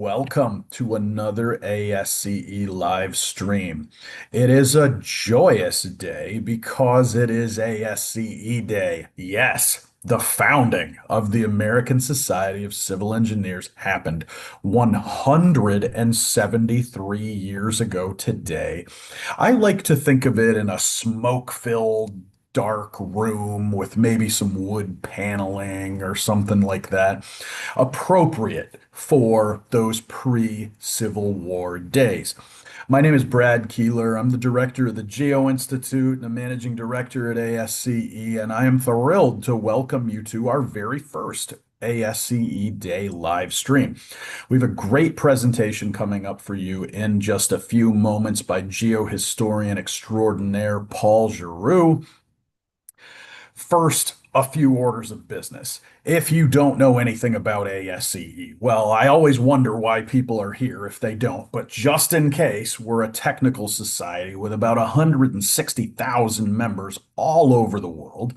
Welcome to another ASCE live stream. It is a joyous day because it is ASCE Day. Yes, the founding of the American Society of Civil Engineers happened 173 years ago today. I like to think of it in a smoke-filled dark room with maybe some wood paneling or something like that, appropriate for those pre-Civil War days. My name is Brad Keeler. I'm the director of the Geo Institute and a managing director at ASCE, and I am thrilled to welcome you to our very first ASCE Day live stream. We have a great presentation coming up for you in just a few moments by geohistorian extraordinaire Paul Giroux. First, a few orders of business. If you don't know anything about ASCE, well, I always wonder why people are here if they don't, but just in case, we're a technical society with about 160,000 members all over the world.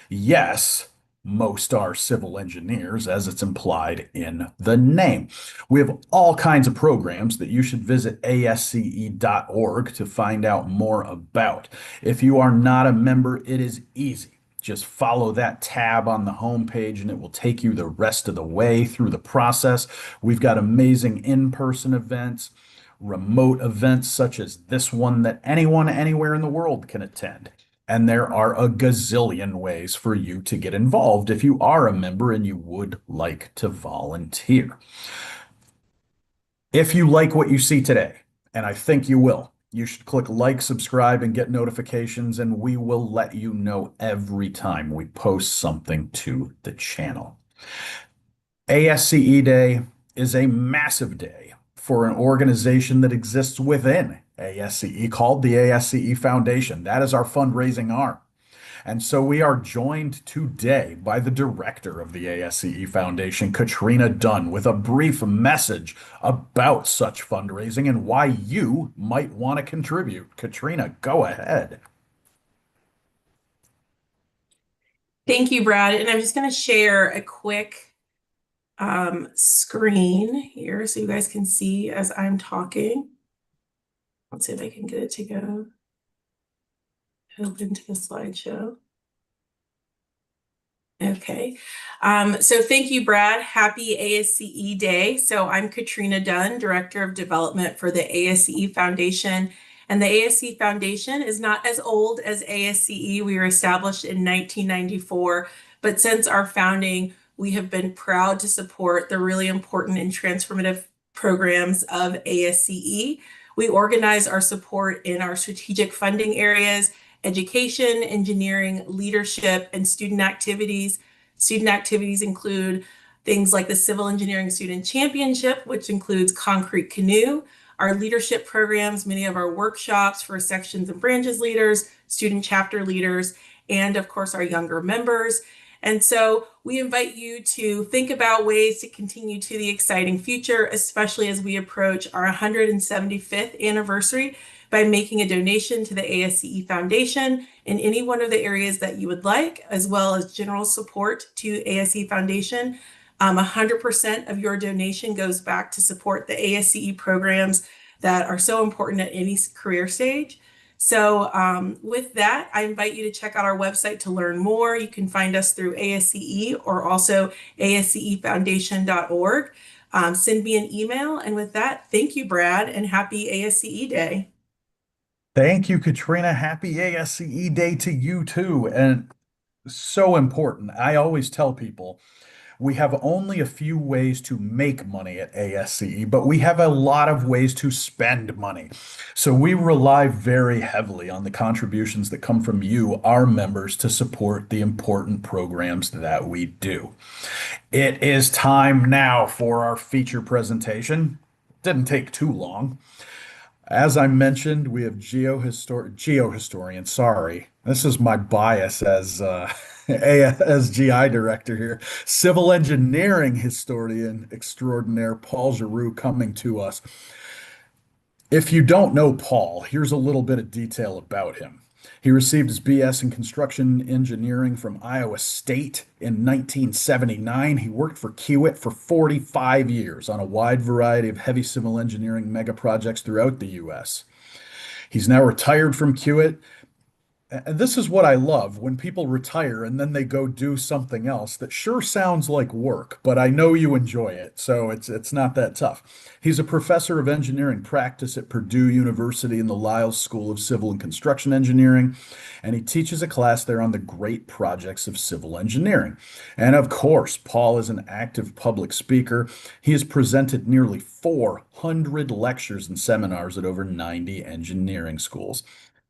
Yes, most are civil engineers, as it's implied in the name. We have all kinds of programs that you should visit asce.org to find out more about. If you are not a member, it is easy. Just follow that tab on the homepage and it will take you the rest of the way through the process. We've got amazing in-person events, remote events such as this one that anyone anywhere in the world can attend. And there are a gazillion ways for you to get involved if you are a member and you would like to volunteer. If you like what you see today, and I think you will, you should click like, subscribe, and get notifications, and we will let you know every time we post something to the channel. ASCE Day is a massive day for an organization that exists within ASCE called the ASCE Foundation. That is our fundraising arm. And so we are joined today by the director of the ASCE Foundation, Katrina Dunn, with a brief message about such fundraising and why you might want to contribute. Katrina, go ahead. Thank you, Brad. And I'm just going to share a quick screen here so you guys can see as I'm talking. Let's see if I can get it to go open to the slideshow. Okay. So thank you, Brad. Happy ASCE Day. So I'm Katrina Dunn, Director of Development for the ASCE Foundation. And the ASCE Foundation is not as old as ASCE. We were established in 1994, but since our founding, we have been proud to support the really important and transformative programs of ASCE. We organize our support in our strategic funding areas: education, engineering, leadership, and student activities. Student activities include things like the Civil Engineering Student Championship, which includes concrete canoe, our leadership programs, many of our workshops for sections and branches leaders, student chapter leaders, and of course our younger members. And so we invite you to think about ways to continue to the exciting future, especially as we approach our 175th anniversary, by making a donation to the ASCE Foundation in any one of the areas that you would like, as well as general support to ASCE Foundation. 100% of your donation goes back to support the ASCE programs that are so important at any career stage. So with that, I invite you to check out our website to learn more. You can find us through ASCE or also ascefoundation.org. Send me an email. And with that, thank you, Brad, and happy ASCE Day. Thank you, Katrina. Happy ASCE Day to you too. And so important. I always tell people we have only a few ways to make money at ASCE, but we have a lot of ways to spend money. So we rely very heavily on the contributions that come from you, our members, to support the important programs that we do. It is time now for our feature presentation. Didn't take too long. As I mentioned, we have geohistorian. Sorry, this is my bias as as GI director here. Civil engineering historian extraordinaire Paul Giroux coming to us. If you don't know Paul, here's a little bit of detail about him. He received his BS in construction engineering from Iowa State in 1979. He worked for Kiewit for 45 years on a wide variety of heavy civil engineering mega projects throughout the U.S. He's now retired from Kiewit. And this is what I love when people retire and then they go do something else that sure sounds like work, but I know you enjoy it, so it's not that tough. He's a professor of engineering practice at Purdue University in the Lyles School of Civil and Construction Engineering, and he teaches a class there on the great projects of civil engineering. And of course, Paul is an active public speaker. He has presented nearly 400 lectures and seminars at over 90 engineering schools.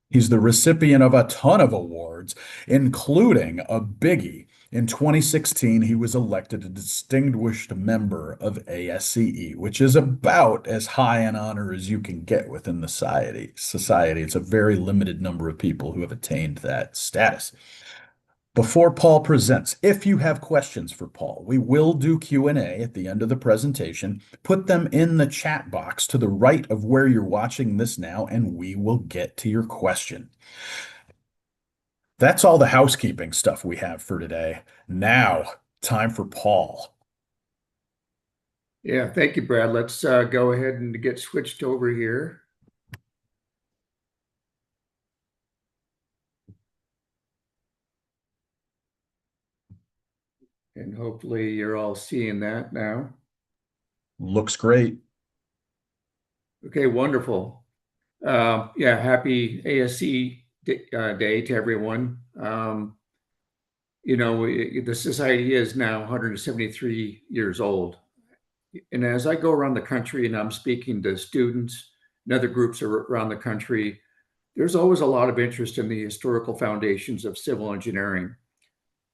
He's the recipient of a ton of awards, including a biggie. In 2016, he was elected a distinguished member of ASCE, which is about as high an honor as you can get within the society. It's a very limited number of people who have attained that status. Before Paul presents, if you have questions for Paul, we will do Q&A at the end of the presentation. Put them in the chat box to the right of where you're watching this now, and we will get to your question. That's all the housekeeping stuff we have for today. Now, time for Paul. Yeah, thank you, Brad. Let's go ahead and get switched over here. And hopefully you're all seeing that now. Looks great. Okay, wonderful. Yeah, happy ASCE Day to everyone. You know, the society is now 173 years old. And as I go around the country and I'm speaking to students and other groups around the country, there's always a lot of interest in the historical foundations of civil engineering.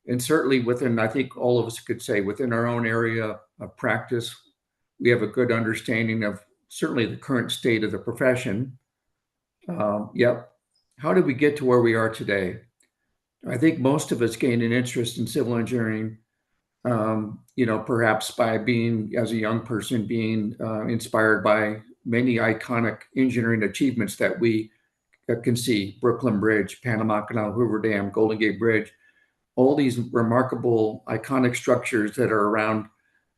And certainly within, I think all of us could say, within our own area of practice, we have a good understanding of certainly the current state of the profession. Yep. How did we get to where we are today? I think most of us gained an interest in civil engineering, you know, perhaps by being, as a young person, being inspired by many iconic engineering achievements that we can see: Brooklyn Bridge, Panama Canal, Hoover Dam, Golden Gate Bridge, all these remarkable iconic structures that are around,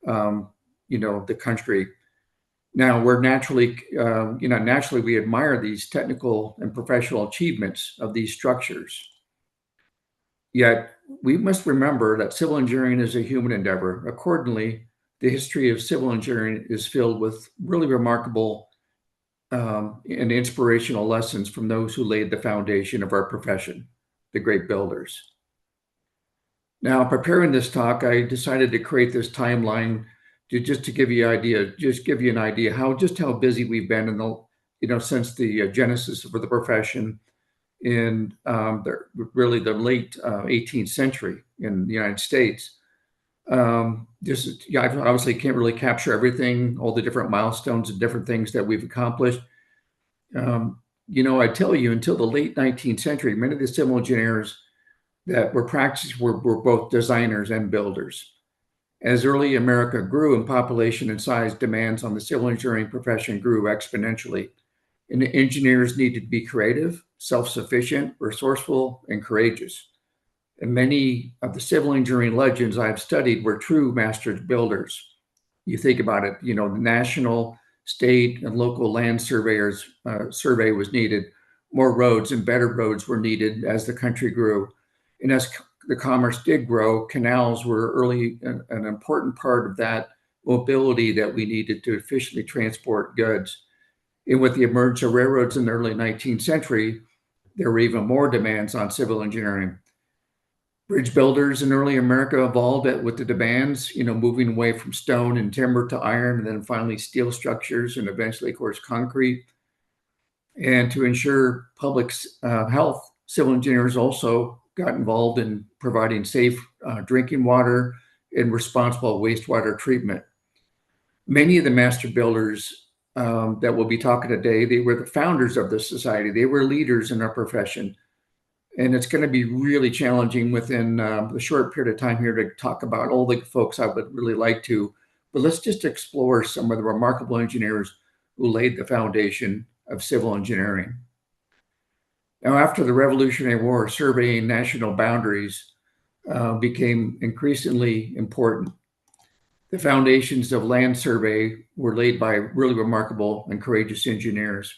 you know, the country. Now we're naturally, you know, naturally we admire these technical and professional achievements of these structures. Yet we must remember that civil engineering is a human endeavor. Accordingly, the history of civil engineering is filled with really remarkable and inspirational lessons from those who laid the foundation of our profession, the great builders. Now, preparing this talk, I decided to create this timeline just to give you an idea how busy we've been in the, you know, since the genesis of the profession in really the late 18th century in the United States. Yeah, I obviously can't really capture everything, all the different milestones and different things that we've accomplished. You know, I tell you, until the late 19th century, many of the civil engineers that were practiced were both designers and builders. As early America grew in population and size, demands on the civil engineering profession grew exponentially. And the engineers needed to be creative, self-sufficient, resourceful, and courageous. And many of the civil engineering legends I've studied were true master builders. You think about it, you know, the national, state, and local land surveyors survey was needed. More roads and better roads were needed as the country grew. And as the commerce did grow, canals were early an important part of that mobility that we needed to efficiently transport goods. And with the emergence of railroads in the early 19th century, there were even more demands on civil engineering. Bridge builders in early America evolved with the demands, you know, moving away from stone and timber to iron, and then finally steel structures, and eventually, of course, concrete. And to ensure public health, civil engineers also got involved in providing safe drinking water and responsible wastewater treatment. Many of the master builders that we'll be talking today, they were the founders of the society. They were leaders in our profession. And it's going to be really challenging within the short period of time here to talk about all the folks I would really like to. But let's just explore some of the remarkable engineers who laid the foundation of civil engineering. Now, after the Revolutionary War, surveying national boundaries became increasingly important. The foundations of land survey were laid by really remarkable and courageous engineers.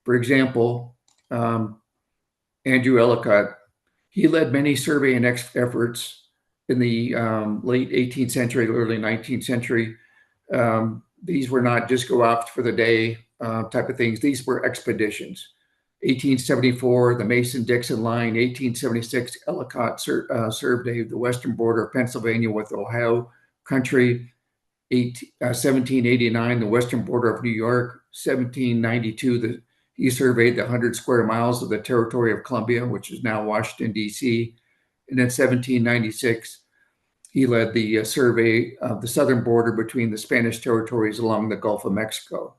For example, Andrew Ellicott, he led many surveying efforts in the late 18th century, early 19th century. These were not just go out for the day type of things. These were expeditions. 1874, the Mason-Dixon line. 1876, Ellicott surveyed the western border of Pennsylvania with Ohio country. 1789, the western border of New York. 1792, he surveyed the 100 square miles of the territory of Columbia, which is now Washington, D.C. And in 1796, he led the survey of the southern border between the Spanish territories along the Gulf of Mexico.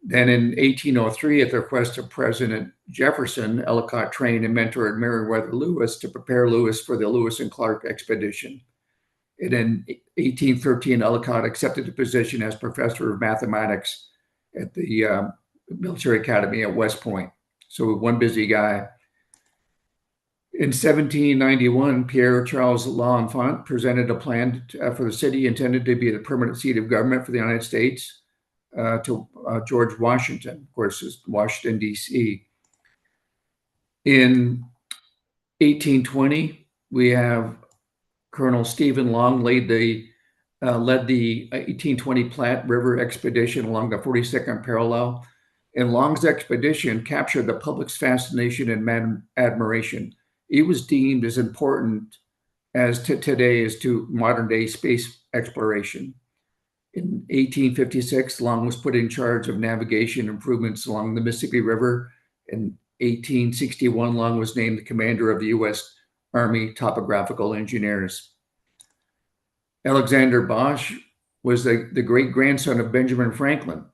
Then in 1803, at the request of President Jefferson, Ellicott trained and mentored Meriwether Lewis to prepare Lewis for the Lewis and Clark expedition. And in 1813, Ellicott accepted the position as professor of mathematics at the military academy at West Point. So one busy guy. In 1791, Pierre Charles L'Enfant presented a plan for the city intended to be the permanent seat of government for the United States to George Washington, of course, is Washington, D.C. In 1820, we have Colonel Stephen Long led the 1820 Platte River expedition along the 42nd parallel. And Long's expedition captured the public's fascination and admiration. It was deemed as important as today as to modern day space exploration. In 1856, Long was put in charge of navigation improvements along the Mississippi River. In 1861, Long was named the commander of the U.S. Army Topographical Engineers. Alexander Bosch was the great-grandson of Benjamin Franklin.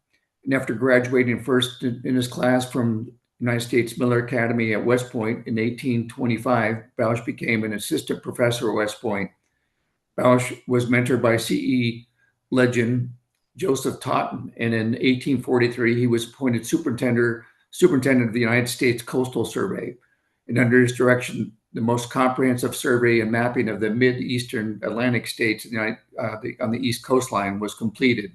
And after graduating first in his class from United States Miller Academy at West Point in 1825, Bosch became an assistant professor at West Point. Bosch was mentored by CE legend Joseph Totten, and in 1843 he was appointed superintendent of the United States Coastal Survey. And under his direction, the most comprehensive survey and mapping of the mid-eastern Atlantic states on the east coastline was completed.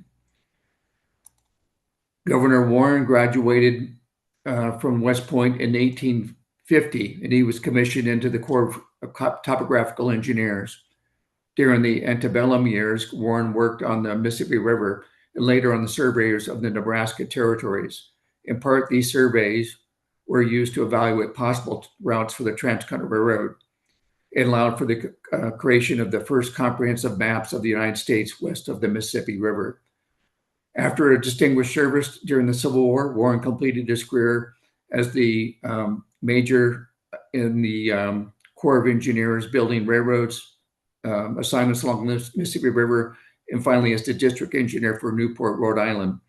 Governor Warren graduated from West Point in 1850, and he was commissioned into the Corps of Topographical Engineers. During the antebellum years, Warren worked on the Mississippi River and later on the surveys of the Nebraska territories. In part, these surveys were used to evaluate possible routes for the Transcontinental Railroad and allowed for the creation of the first comprehensive maps of the United States west of the Mississippi River. After a distinguished service during the Civil War, Warren completed his career as the major in the Corps of Engineers, building railroads, assignments along the Mississippi River, and finally as the district engineer for Newport, Rhode Island.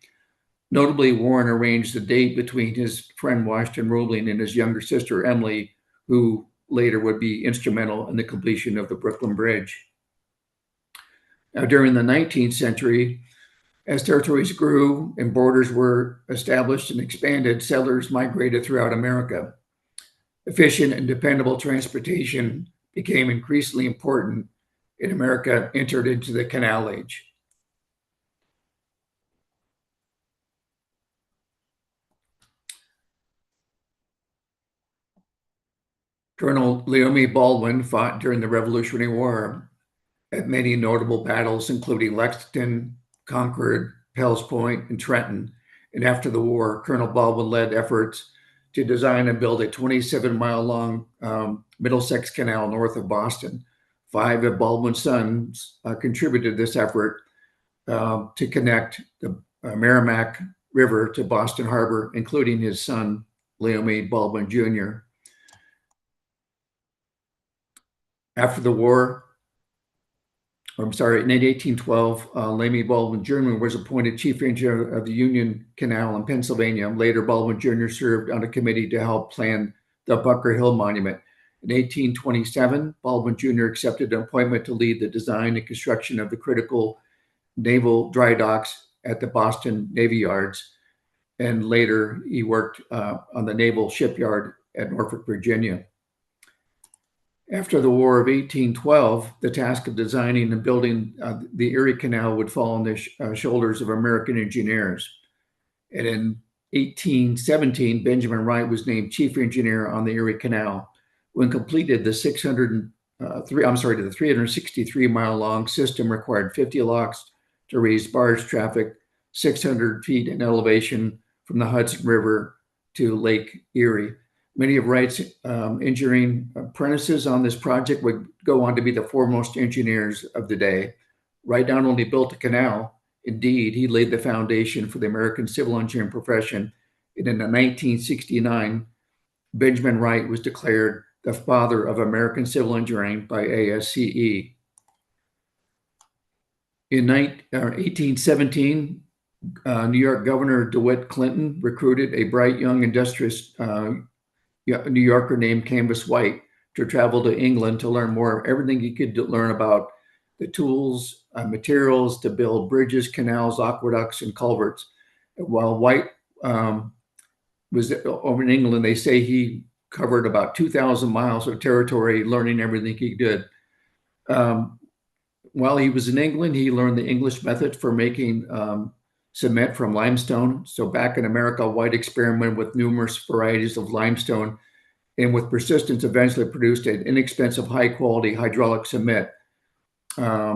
Notably, Warren arranged the date between his friend Washington Roebling and his younger sister Emily, who later would be instrumental in the completion of the Brooklyn Bridge. Now, during the 19th century, as territories grew and borders were established and expanded, settlers migrated throughout America. Efficient and dependable transportation became increasingly important, and America entered into the Canal Age. Colonel Leomy Baldwin fought during the Revolutionary War at many notable battles, including Lexington, Concord, Fells Point, and Trenton. And after the war, Colonel Baldwin led efforts to design and build a 27-mile-long Middlesex Canal north of Boston. 5 of Baldwin's sons contributed this effort to connect the Merrimack River to Boston Harbor, including his son, Leomy Baldwin Jr. After the war, in 1812, Leomy Baldwin Jr. was appointed chief engineer of the Union Canal in Pennsylvania. Later, Baldwin Jr. served on a committee to help plan the Bunker Hill Monument. In 1827, Baldwin Jr. accepted an appointment to lead the design and construction of the critical naval dry docks at the Boston Navy Yards. And later, he worked on the naval shipyard at Norfolk, Virginia. After the War of 1812, the task of designing and building the Erie Canal would fall on the shoulders of American engineers. And in 1817, Benjamin Wright was named chief engineer on the Erie Canal. When completed, the 363-mile-long system required 50 locks to raise barge traffic 600 feet in elevation from the Hudson River to Lake Erie. Many of Wright's engineering apprentices on this project would go on to be the foremost engineers of the day. Wright not only built the canal, indeed, he laid the foundation for the American civil engineering profession. And in 1969, Benjamin Wright was declared the father of American civil engineering by ASCE. In 1817, New York Governor DeWitt Clinton recruited a bright young industrious New Yorker named Canvas White to travel to England to learn more, everything he could learn about the tools, materials to build bridges, canals, aqueducts, and culverts. While White was over in England, they say he covered about 2,000 miles of territory, learning everything he did. While he was in England, he learned the English method for making cement from limestone. So back in America, White experimented with numerous varieties of limestone, and with persistence eventually produced an inexpensive, high-quality hydraulic cement,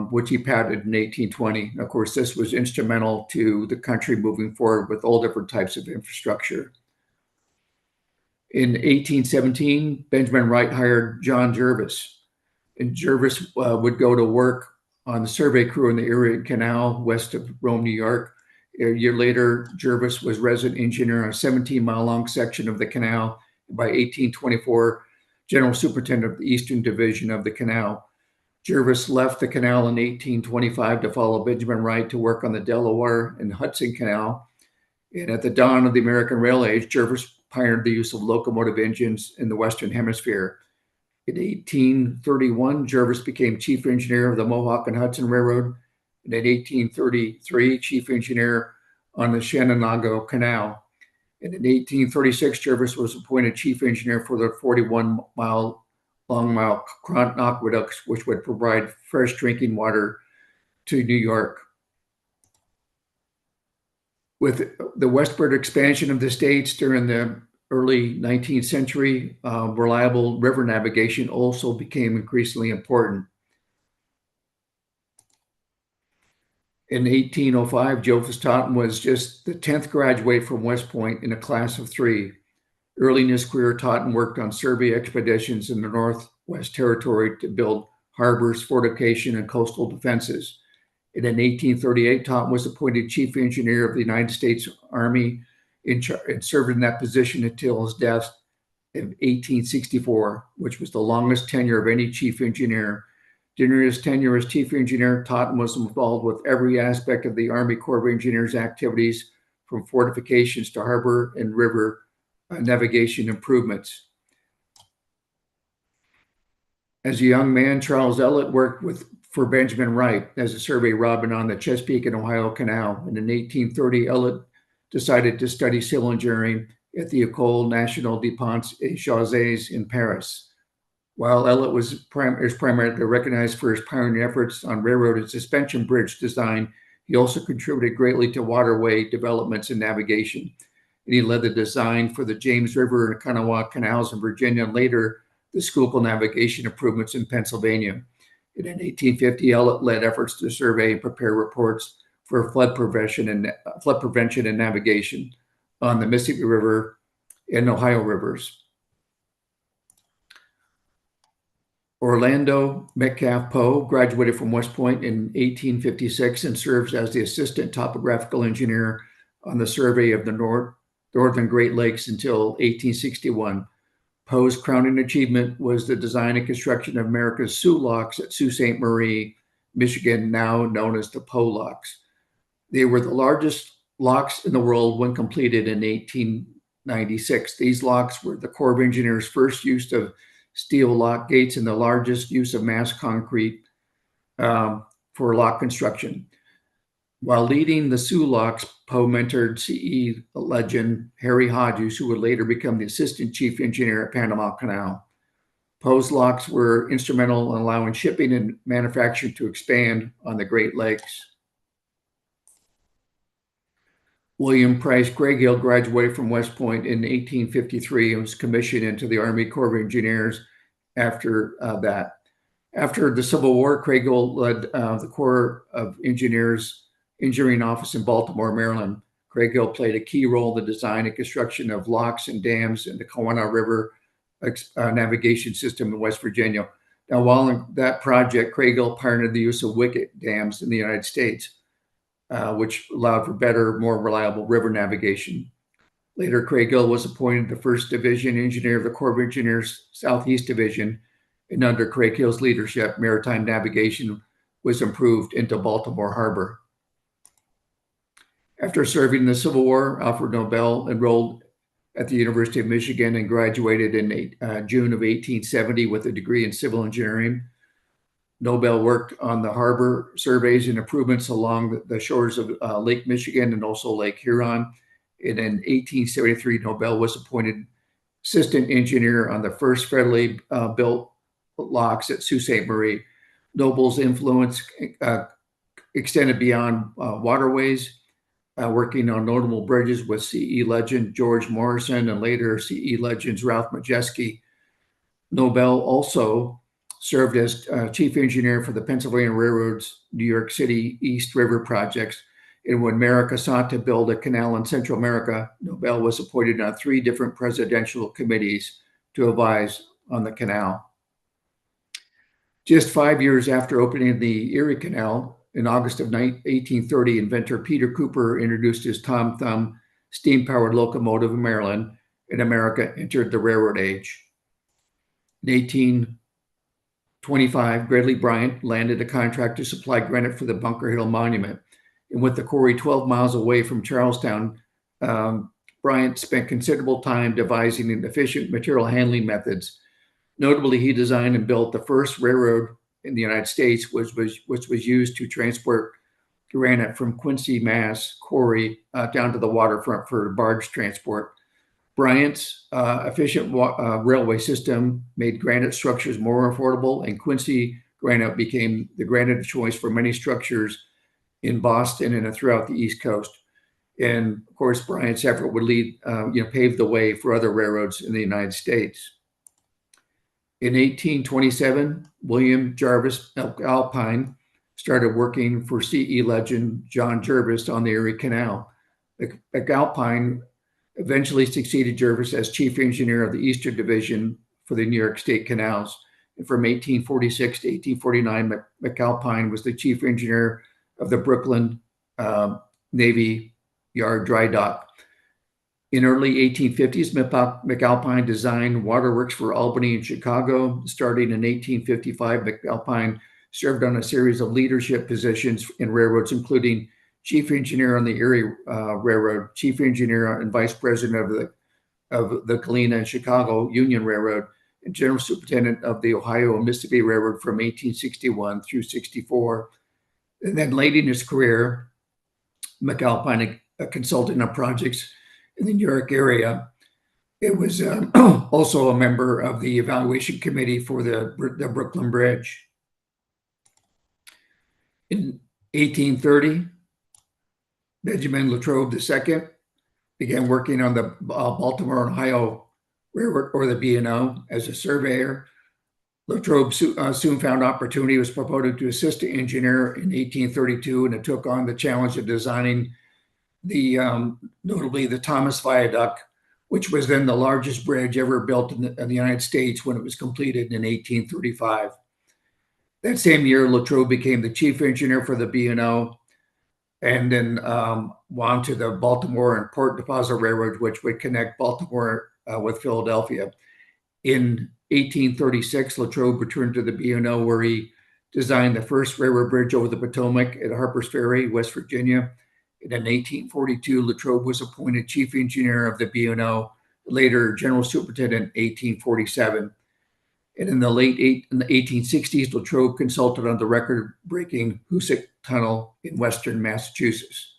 which he patented in 1820. Of course, this was instrumental to the country moving forward with all different types of infrastructure. In 1817, Benjamin Wright hired John Jervis, and Jervis would go to work on the survey crew in the Erie Canal west of Rome, New York. A year later, Jervis was resident engineer on a 17-mile-long section of the canal. By 1824, general superintendent of the Eastern Division of the canal. Jervis left the canal in 1825 to follow Benjamin Wright to work on the Delaware and Hudson Canal. And at the dawn of the American Rail Age, Jervis pioneered the use of locomotive engines in the Western Hemisphere. In 1831, Jervis became chief engineer of the Mohawk and Hudson Railroad, and in 1833, chief engineer on the Shenandoah Canal. And in 1836, Jervis was appointed chief engineer for the 41-mile Croton aqueducts, which would provide fresh drinking water to New York. With the westward expansion of the states during the early 19th century, reliable river navigation also became increasingly important. In 1805, Joseph Totten was just the 10th graduate from West Point in a class of 3. Early in his career, Totten worked on survey expeditions in the Northwest Territory to build harbors, fortification, and coastal defenses. And in 1838, Totten was appointed chief engineer of the United States Army and served in that position until his death in 1864, which was the longest tenure of any chief engineer. During his tenure as chief engineer, Totten was involved with every aspect of the Army Corps of Engineers activities, from fortifications to harbor and river navigation improvements. As a young man, Charles Ellet worked for Benjamin Wright as a survey robin on the Chesapeake and Ohio Canal. And in 1830, Ellet decided to study civil engineering at the École Nationale des Ponts et Chaussées in Paris. While Ellet is primarily recognized for his pioneering efforts on railroad and suspension bridge design, he also contributed greatly to waterway developments and navigation. And he led the design for the James River and Kanawha canals in Virginia, and later the Schuylkill navigation improvements in Pennsylvania. And in 1850, Ellet led efforts to survey and prepare reports for flood prevention and navigation on the Mississippi River and Ohio rivers. Orlando Metcalf Poe graduated from West Point in 1856 and serves as the assistant topographical engineer on the survey of the Northern Great Lakes until 1861. Poe's crowning achievement was the design and construction of America's Sioux Locks at Sault Ste. Marie, Michigan, now known as the Poe Locks. They were the largest locks in the world when completed in 1896. These locks were the Corps of Engineers' first use of steel lock gates and the largest use of mass concrete for lock construction. While leading the Sioux locks, Poe mentored CE legend Harry Hodges, who would later become the assistant chief engineer at Panama Canal. Poe's locks were instrumental in allowing shipping and manufacturing to expand on the Great Lakes. William Price Craighill graduated from West Point in 1853 and was commissioned into the Army Corps of Engineers after that. After the Civil War, Craighill led the Corps of Engineers Engineering Office in Baltimore, Maryland. Craighill played a key role in the design and construction of locks and dams in the Kawana River navigation system in West Virginia. Now, while in that project, Craighill pioneered the use of wicket dams in the United States, which allowed for better, more reliable river navigation. Later, Craighill was appointed the first division engineer of the Corps of Engineers Southeast Division, and under Craighill's leadership, maritime navigation was improved into Baltimore Harbor. After serving in the Civil War, Alfred Nobel enrolled at the University of Michigan and graduated in June of 1870 with a degree in civil engineering. Nobel worked on the harbor surveys and improvements along the shores of Lake Michigan and also Lake Huron. And in 1873, Nobel was appointed assistant engineer on the first federally built locks at Sault Ste. Marie. Nobel's influence extended beyond waterways, working on notable bridges with CE legend George Morrison and later CE legends Ralph Majeski. Nobel also served as chief engineer for the Pennsylvania Railroad's New York City East River projects. And when America sought to build a canal in Central America, Nobel was appointed on 3 different presidential committees to advise on the canal. Just 5 years after opening the Erie Canal, in August of 1830, inventor Peter Cooper introduced his Tom Thumb steam-powered locomotive in Maryland, and America entered the railroad age. In 1825, Gridley Bryant landed a contract to supply granite for the Bunker Hill Monument. And with the quarry 12 miles away from Charlestown, Bryant spent considerable time devising efficient material handling methods. Notably, he designed and built the first railroad in the United States, which was used to transport granite from Quincy, Mass. Quarry down to the waterfront for barge transport. Bryant's efficient railway system made granite structures more affordable, and Quincy granite became the granite of choice for many structures in Boston and throughout the East Coast. And of course, Bryant's effort would pave the way for other railroads in the United States. In 1827, William Jarvis Alpine started working for CE legend John Jervis on the Erie Canal. Alpine eventually succeeded Jervis as chief engineer of the Eastern Division for the New York State canals. And from 1846 to 1849, McAlpine was the chief engineer of the Brooklyn Navy Yard dry dock. In early 1850s, McAlpine designed waterworks for Albany and Chicago. Starting in 1855, McAlpine served on a series of leadership positions in railroads, including chief engineer on the Erie Railroad, chief engineer and vice president of the Galena and Chicago Union Railroad, and general superintendent of the Ohio and Mississippi Railroad from 1861 through 64. And then late in his career, McAlpine consulted on projects in the New York area. It was also a member of the evaluation committee for the Brooklyn Bridge. In 1830, Benjamin Latrobe II began working on the Baltimore and Ohio Railroad, or the B&O, as a surveyor. Latrobe soon found opportunity, was promoted to assistant engineer in 1832, and it took on the challenge of designing notably the Thomas Viaduct, which was then the largest bridge ever built in the United States when it was completed in 1835. That same year, Latrobe became the chief engineer for the B&O, and then on to the Baltimore and Port Deposit Railroad, which would connect Baltimore with Philadelphia. In 1836, Latrobe returned to the B&O, where he designed the first railroad bridge over the Potomac at Harper's Ferry, West Virginia. And in 1842, Latrobe was appointed chief engineer of the B&O, later general superintendent in 1847. And in the late 1860s, Latrobe consulted on the record-breaking Hoosick Tunnel in western Massachusetts.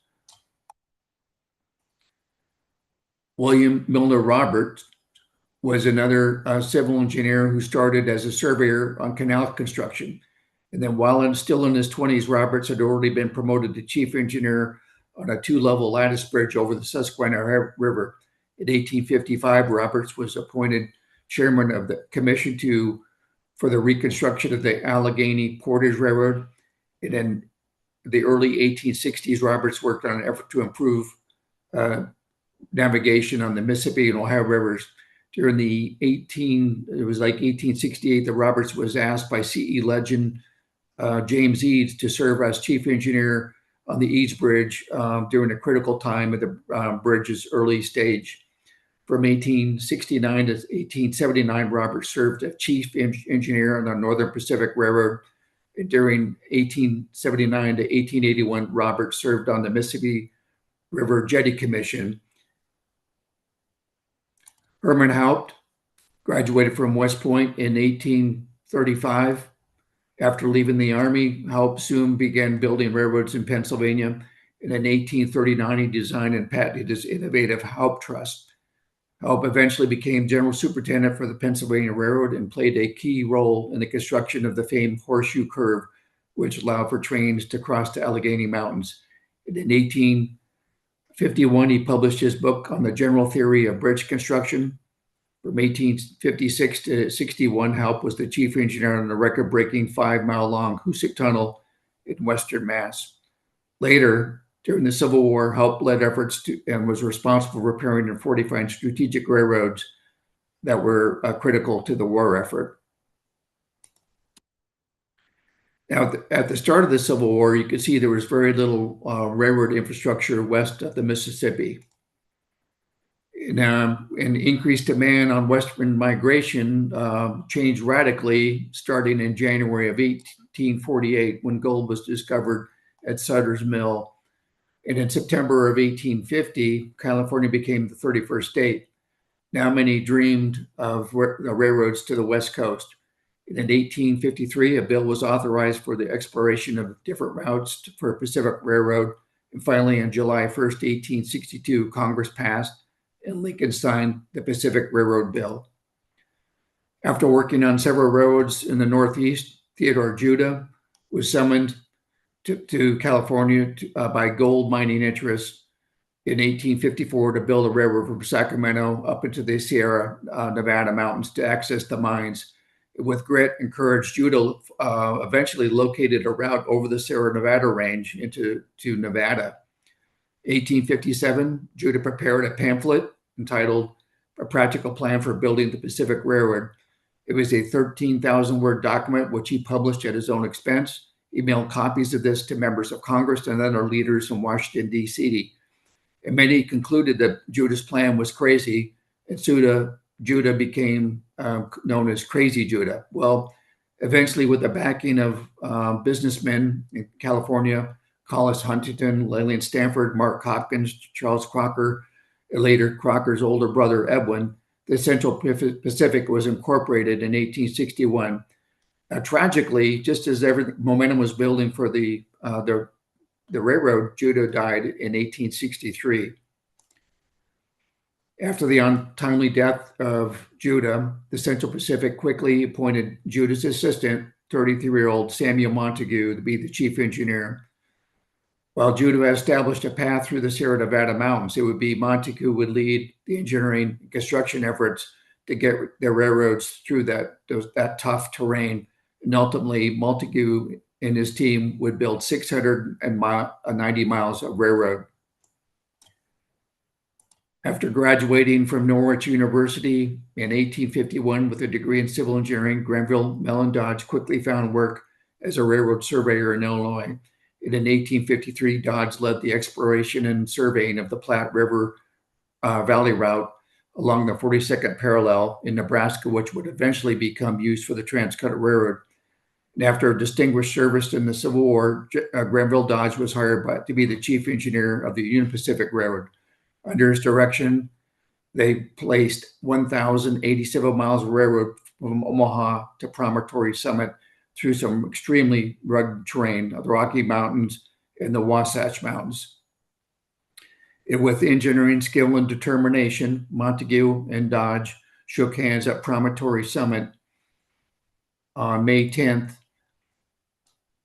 William Milner Roberts was another civil engineer who started as a surveyor on canal construction. And then while still in his 20s, Roberts had already been promoted to chief engineer on a 2-level lattice bridge over the Susquehanna River. In 1855, Roberts was appointed chairman of the commission for the reconstruction of the Allegheny Portage Railroad. And in the early 1860s, Roberts worked on an effort to improve navigation on the Mississippi and Ohio rivers. During it was like 1868 that Roberts was asked by CE legend James Eads to serve as chief engineer on the Eads Bridge during a critical time at the bridge's early stage. From 1869 to 1879, Roberts served as chief engineer on the Northern Pacific Railroad. During 1879 to 1881, Roberts served on the Mississippi River Jetty Commission. Herman Haupt graduated from West Point in 1835. After leaving the Army, Haupt soon began building railroads in Pennsylvania. And in 1839, he designed and patented his innovative Haupt Truss. Haupt eventually became general superintendent for the Pennsylvania Railroad and played a key role in the construction of the famed Horseshoe Curve, which allowed for trains to cross the Allegheny Mountains. And in 1851, he published his book on the general theory of bridge construction. From 1856 to 61, Haupt was the chief engineer on the record-breaking 5-mile-long Hoosick Tunnel in western Mass. Later, during the Civil War, Haupt led efforts and was responsible for repairing and fortifying strategic railroads that were critical to the war effort. Now, at the start of the Civil War, you could see there was very little railroad infrastructure west of the Mississippi. Now, an increased demand on western migration changed radically starting in January of 1848 when gold was discovered at Sutter's Mill. And in September of 1850, California became the 31st state. Now many dreamed of railroads to the West Coast. And in 1853, a bill was authorized for the exploration of different routes for Pacific Railroad. And finally, on July 1st, 1862, Congress passed and Lincoln signed the Pacific Railroad Bill. After working on several railroads in the Northeast, Theodore Judah was summoned to California by gold mining interests in 1854 to build a railroad from Sacramento up into the Sierra Nevada mountains to access the mines. With grit and courage, Judah eventually located a route over the Sierra Nevada range into Nevada. 1857, Judah prepared a pamphlet entitled A Practical Plan for Building the Pacific Railroad. It was a 13,000-word document which he published at his own expense. He mailed copies of this to members of Congress and other leaders in Washington, D.C. And many concluded that Judah's plan was crazy, and Judah became known as Crazy Judah. Well, eventually, with the backing of businessmen in California, Collis Huntington, Lillian Stanford, Mark Hopkins, Charles Crocker, and later Crocker's older brother, Edwin, the Central Pacific was incorporated in 1861. Tragically, just as momentum was building for the railroad, Judah died in 1863. After the untimely death of Judah, the Central Pacific quickly appointed Judah's assistant, 33-year-old Samuel Montague, to be the chief engineer. While Judah established a path through the Sierra Nevada mountains, it would be Montague who would lead the engineering and construction efforts to get the railroads through that tough terrain. And ultimately, Montague and his team would build 690 miles of railroad. After graduating from Norwich University in 1851 with a degree in civil engineering, Granville Mellon Dodge quickly found work as a railroad surveyor in Illinois. And in 1853, Dodge led the exploration and surveying of the Platte River Valley route along the 42nd parallel in Nebraska, which would eventually become used for the Transcontinental Railroad. And after a distinguished service in the Civil War, Granville Dodge was hired to be the chief engineer of the Union Pacific Railroad. Under his direction, they placed 1,087 miles of railroad from Omaha to Promontory Summit, through some extremely rugged terrain, the Rocky Mountains and the Wasatch Mountains. And with engineering skill and determination, Montague and Dodge shook hands at Promontory Summit on May 10th,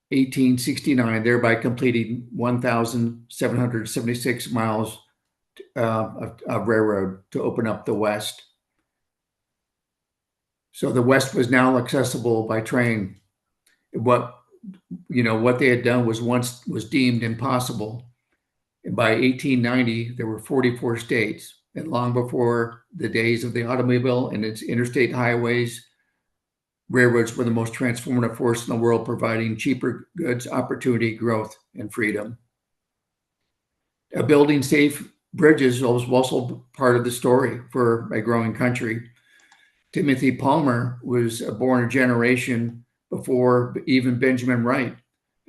1869, thereby completing 1,776 miles of railroad to open up the West. So the West was now accessible by train. What they had done was deemed impossible. And by 1890, there were 44 states. And long before the days of the automobile and its interstate highways, railroads were the most transformative force in the world, providing cheaper goods, opportunity, growth, and freedom. Building safe bridges was also part of the story for a growing country. Timothy Palmer was born a generation before even Benjamin Wright.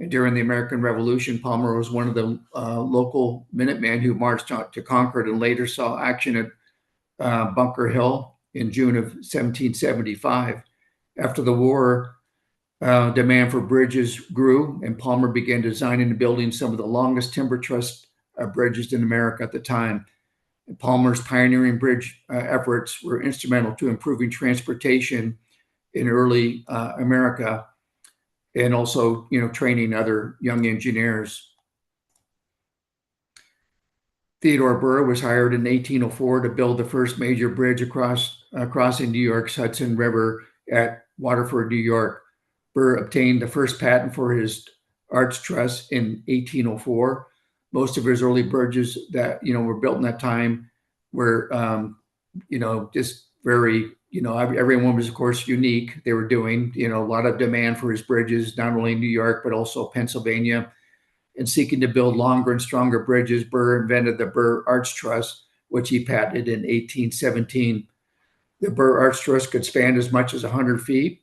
And during the American Revolution, Palmer was one of the local Minutemen who marched out to Concord and later saw action at Bunker Hill in June of 1775. After the war, demand for bridges grew, and Palmer began designing and building some of the longest timber truss bridges in America at the time. And Palmer's pioneering bridge efforts were instrumental to improving transportation in early America, and also, training other young engineers. Theodore Burr was hired in 1804 to build the first major bridge crossing New York's Hudson River at Waterford, New York. Burr obtained the first patent for his arch truss in 1804. Most of his early bridges that were built in that time were just very everyone was, of course, unique. They were doing, a lot of demand for his bridges, not only in New York, but also Pennsylvania. And seeking to build longer and stronger bridges, Burr invented the Burr Arch Truss, which he patented in 1817. The Burr Arch Truss could span as much as 100 feet,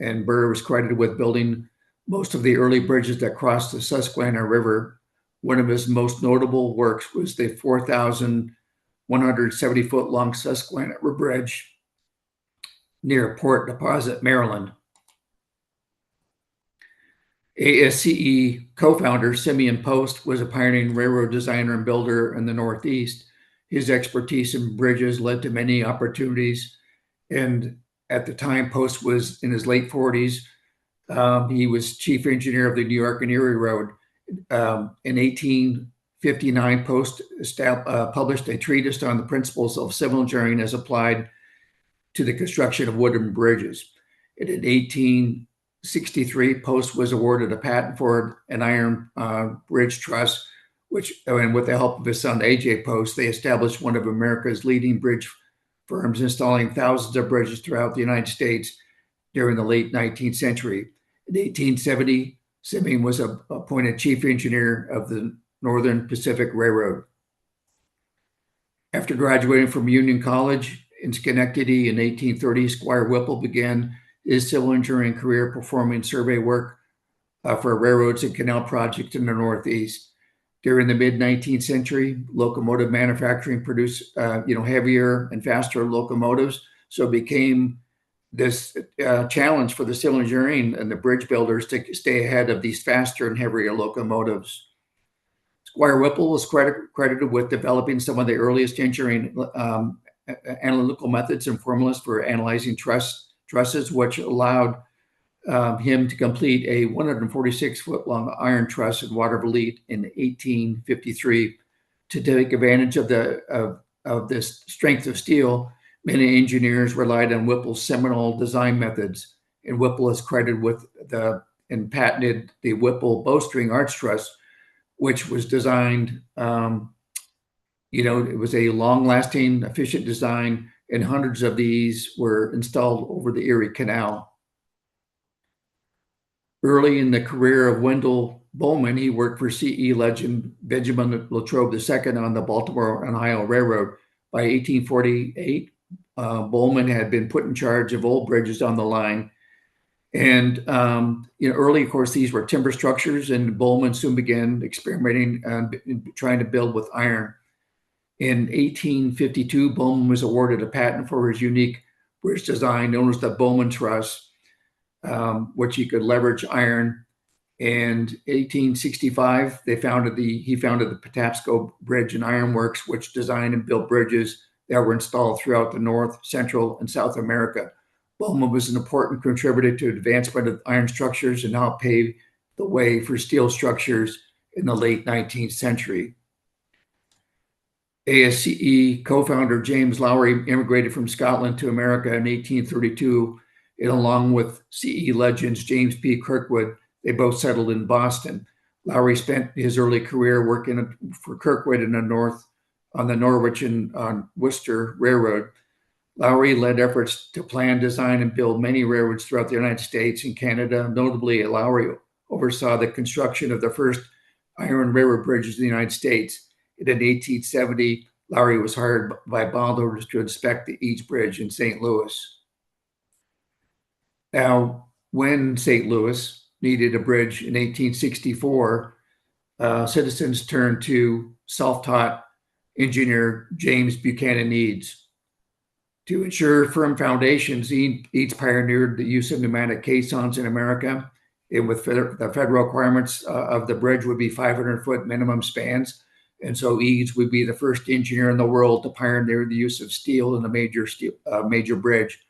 and Burr was credited with building most of the early bridges that crossed the Susquehanna River. One of his most notable works was the 4,170-foot long Susquehanna River Bridge near Port Deposit, Maryland. ASCE co-founder Simeon Post was a pioneering railroad designer and builder in the Northeast. His expertise in bridges led to many opportunities. And at the time, Post was in his late 40s. He was chief engineer of the New York and Erie Road. In 1859, Post published a treatise on the principles of civil engineering as applied to the construction of wooden bridges. And in 1863, Post was awarded a patent for an iron bridge truss, and with the help of his son, A.J. Post, they established one of America's leading bridge firms, installing thousands of bridges throughout the United States during the late 19th century. In 1870, Simeon was appointed chief engineer of the Northern Pacific Railroad. After graduating from Union College in Schenectady in 1830, Squire Whipple began his civil engineering career performing survey work for railroads and canal projects in the Northeast. During the mid-19th century, locomotive manufacturing produced heavier and faster locomotives, so it became this challenge for the civil engineering and the bridge builders to stay ahead of these faster and heavier locomotives. Squire Whipple was credited with developing some of the earliest engineering analytical methods and formulas for analyzing trusses, which allowed him to complete a 146-foot long iron truss in Waterville in 1853. To take advantage of this strength of steel, many engineers relied on Whipple's seminal design methods, and Whipple is credited with and patented the Whipple bowstring arch truss, which was designed. It was a long-lasting, efficient design, and hundreds of these were installed over the Erie Canal. Early in the career of Wendell Bowman, he worked for CE legend Benjamin Latrobe II on the Baltimore and Ohio Railroad. By 1848, Bowman had been put in charge of old bridges on the line. And early, of course, these were timber structures, and Bowman soon began experimenting and trying to build with iron. In 1852, Bowman was awarded a patent for his unique bridge design known as the Bowman Truss. which he could leverage iron. And 1865, he founded the Patapsco Bridge and Iron Works, which designed and built bridges that were installed throughout the North, Central, and South America. Bowman was an important contributor to advancement of iron structures and helped pave the way for steel structures in the late 19th century. ASCE co-founder James Lowry immigrated from Scotland to America in 1832, and along with CE legends James P. Kirkwood, they both settled in Boston. Lowry spent his early career working for Kirkwood in the North on the Norwich and Worcester Railroad. Lowry led efforts to plan, design, and build many railroads throughout the United States and Canada. Notably, Lowry oversaw the construction of the first iron railroad bridges in the United States. And in 1870, Lowry was hired by bondholders to inspect the Eads Bridge in St. Louis. Now, when St. Louis needed a bridge in 1864, citizens turned to self-taught engineer James Buchanan Eads. To ensure firm foundations, Eads pioneered the use of pneumatic caissons in America, and with the federal requirements of the bridge would be 500-foot minimum spans. And so Eads would be the first engineer in the world to pioneer the use of steel in a major bridge.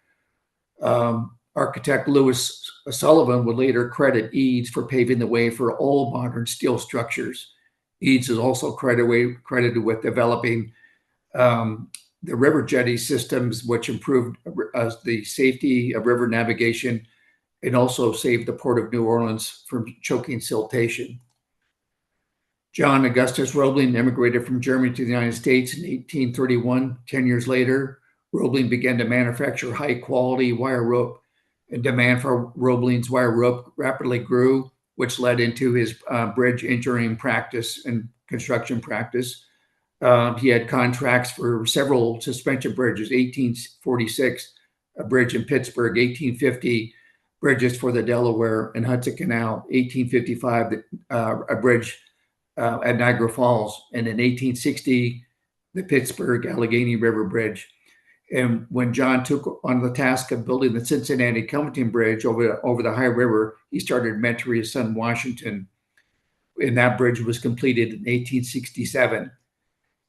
Architect Louis Sullivan would later credit Eads for paving the way for all modern steel structures. Eads is also credited with developing the river jetty systems, which improved the safety of river navigation and also saved the port of New Orleans from choking siltation. John Augustus Roebling immigrated from Germany to the United States in 1831. 10 years later, Roebling began to manufacture high-quality wire rope, and demand for Roebling's wire rope rapidly grew, which led into his bridge engineering practice and construction practice. He had contracts for several suspension bridges, 1846, a bridge in Pittsburgh, 1850, bridges for the Delaware and Hudson Canal, 1855, a bridge at Niagara Falls, and in 1860, the Pittsburgh Allegheny River Bridge. And when John took on the task of building the Cincinnati-Cumberland Bridge over the High River, he started mentoring his son Washington, and that bridge was completed in 1867.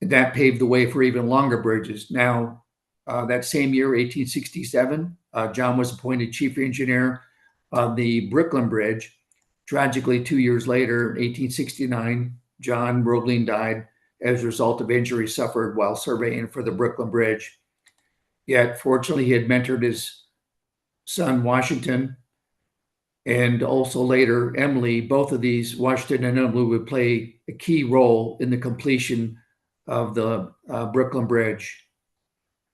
And that paved the way for even longer bridges. Now, that same year, 1867, John was appointed chief engineer on the Brooklyn Bridge. Tragically, 2 years later, in 1869, John Roebling died as a result of injuries suffered while surveying for the Brooklyn Bridge. Yet, fortunately, he had mentored his son, Washington, and also later, Emily. Both of these, Washington and Emily, would play a key role in the completion of the Brooklyn Bridge.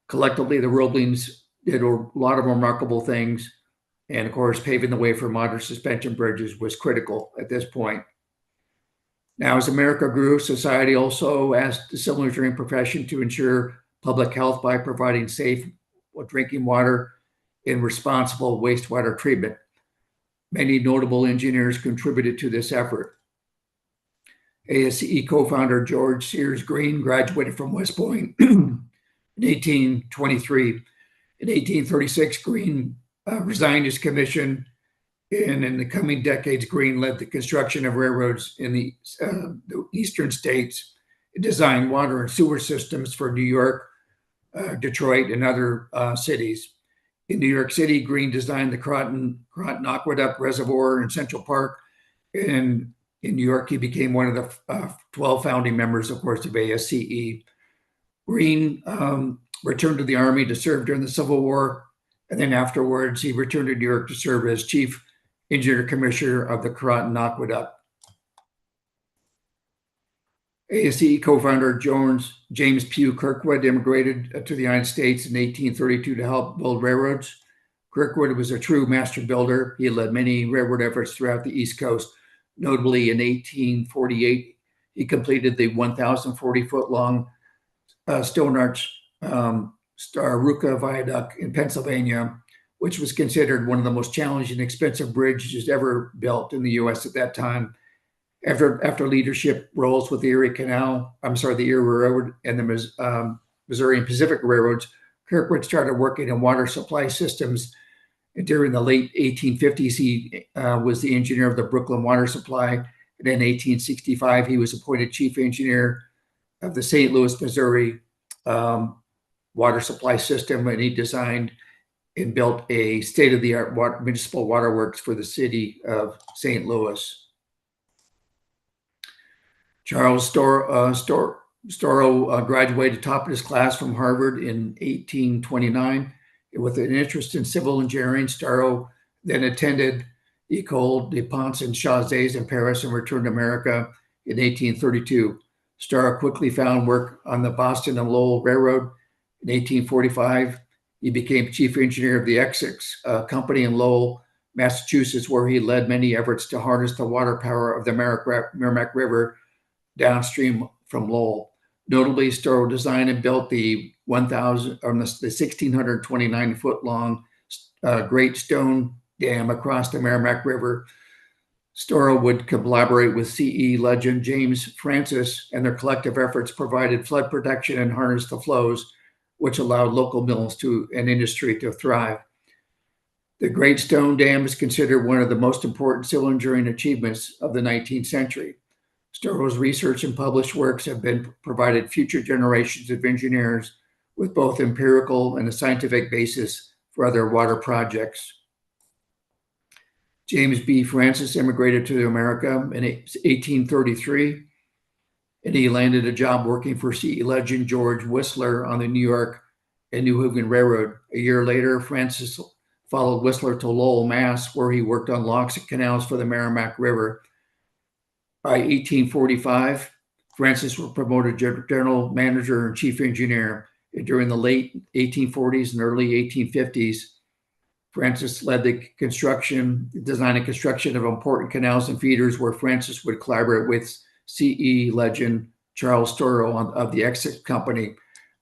Collectively, the Roeblings did a lot of remarkable things. And of course, paving the way for modern suspension bridges was critical at this point. Now, as America grew, society also asked the civil engineering profession to ensure public health by providing safe drinking water and responsible wastewater treatment. Many notable engineers contributed to this effort. ASCE co-founder George Sears Green graduated from West Point in 1823. In 1836, Green resigned his commission, and in the coming decades, Green led the construction of railroads in the eastern states, designed water and sewer systems for New York, Detroit, and other cities. In New York City, Green designed the Groton Aqueduct Reservoir in Central Park, and in New York, he became one of the 12 founding members, of course, of ASCE. Green returned to the Army to serve during the Civil War, and then afterwards, he returned to New York to serve as Chief Engineer Commissioner of the Groton Aqueduct. ASCE co-founder James P. Kirkwood immigrated to the United States in 1832 to help build railroads. Kirkwood was a true master builder. He led many railroad efforts throughout the East Coast. Notably, in 1848, he completed the 1,040-foot-long Stone Arch Staruca Viaduct in Pennsylvania, which was considered one of the most challenging and expensive bridges ever built in the U.S. at that time. After leadership roles with the Erie Railroad and the Missouri and Pacific Railroads, Kirkwood started working in water supply systems During the late 1850s, he was the engineer of the Brooklyn water supply. And in 1865, he was appointed chief engineer of the St. Louis, Missouri water supply system, and he designed and built a state-of-the-art municipal waterworks for the city of St. Louis. Charles Storrow graduated top of his class from Harvard in 1829. With an interest in civil engineering, Storrow then attended École des Ponts and Chaussées in Paris and returned to America in 1832. Storrow quickly found work on the Boston and Lowell Railroad. In 1845, he became chief engineer of the Essex Company in Lowell, Massachusetts, where he led many efforts to harness the water power of the Merrimack River downstream from Lowell. Notably, Storrow designed and built the 1,629-foot long Great Stone Dam across the Merrimack River. Storrow would collaborate with CE legend James Francis, and their collective efforts provided flood protection and harnessed the flows, which allowed local mills and industry to thrive. The Great Stone Dam is considered one of the most important civil engineering achievements of the 19th century. Storrow's research and published works have been provided future generations of engineers with both empirical and a scientific basis for other water projects. James B. Francis immigrated to America in 1833, and he landed a job working for CE legend George Whistler on the New York and New Haven Railroad. A year later, Francis followed Whistler to Lowell, Mass., where he worked on locks and canals for the Merrimack River. By 1845, Francis was promoted general manager and chief engineer. During the late 1840s and early 1850s, Francis led the design and construction of important canals and feeders, where Francis would collaborate with CE legend Charles Storrow of the Essex Company.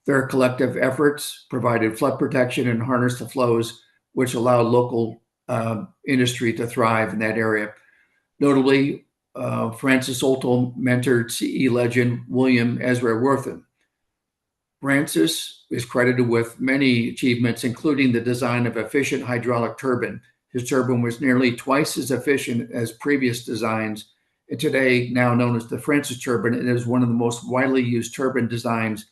Their collective efforts provided flood protection and harnessed the flows, which allowed local industry to thrive in that area. Notably, Francis also mentored CE legend William Ezra Wortham. Francis is credited with many achievements, including the design of efficient hydraulic turbine. His turbine was nearly twice as efficient as previous designs, and today now known as the Francis turbine. It is one of the most widely used turbine designs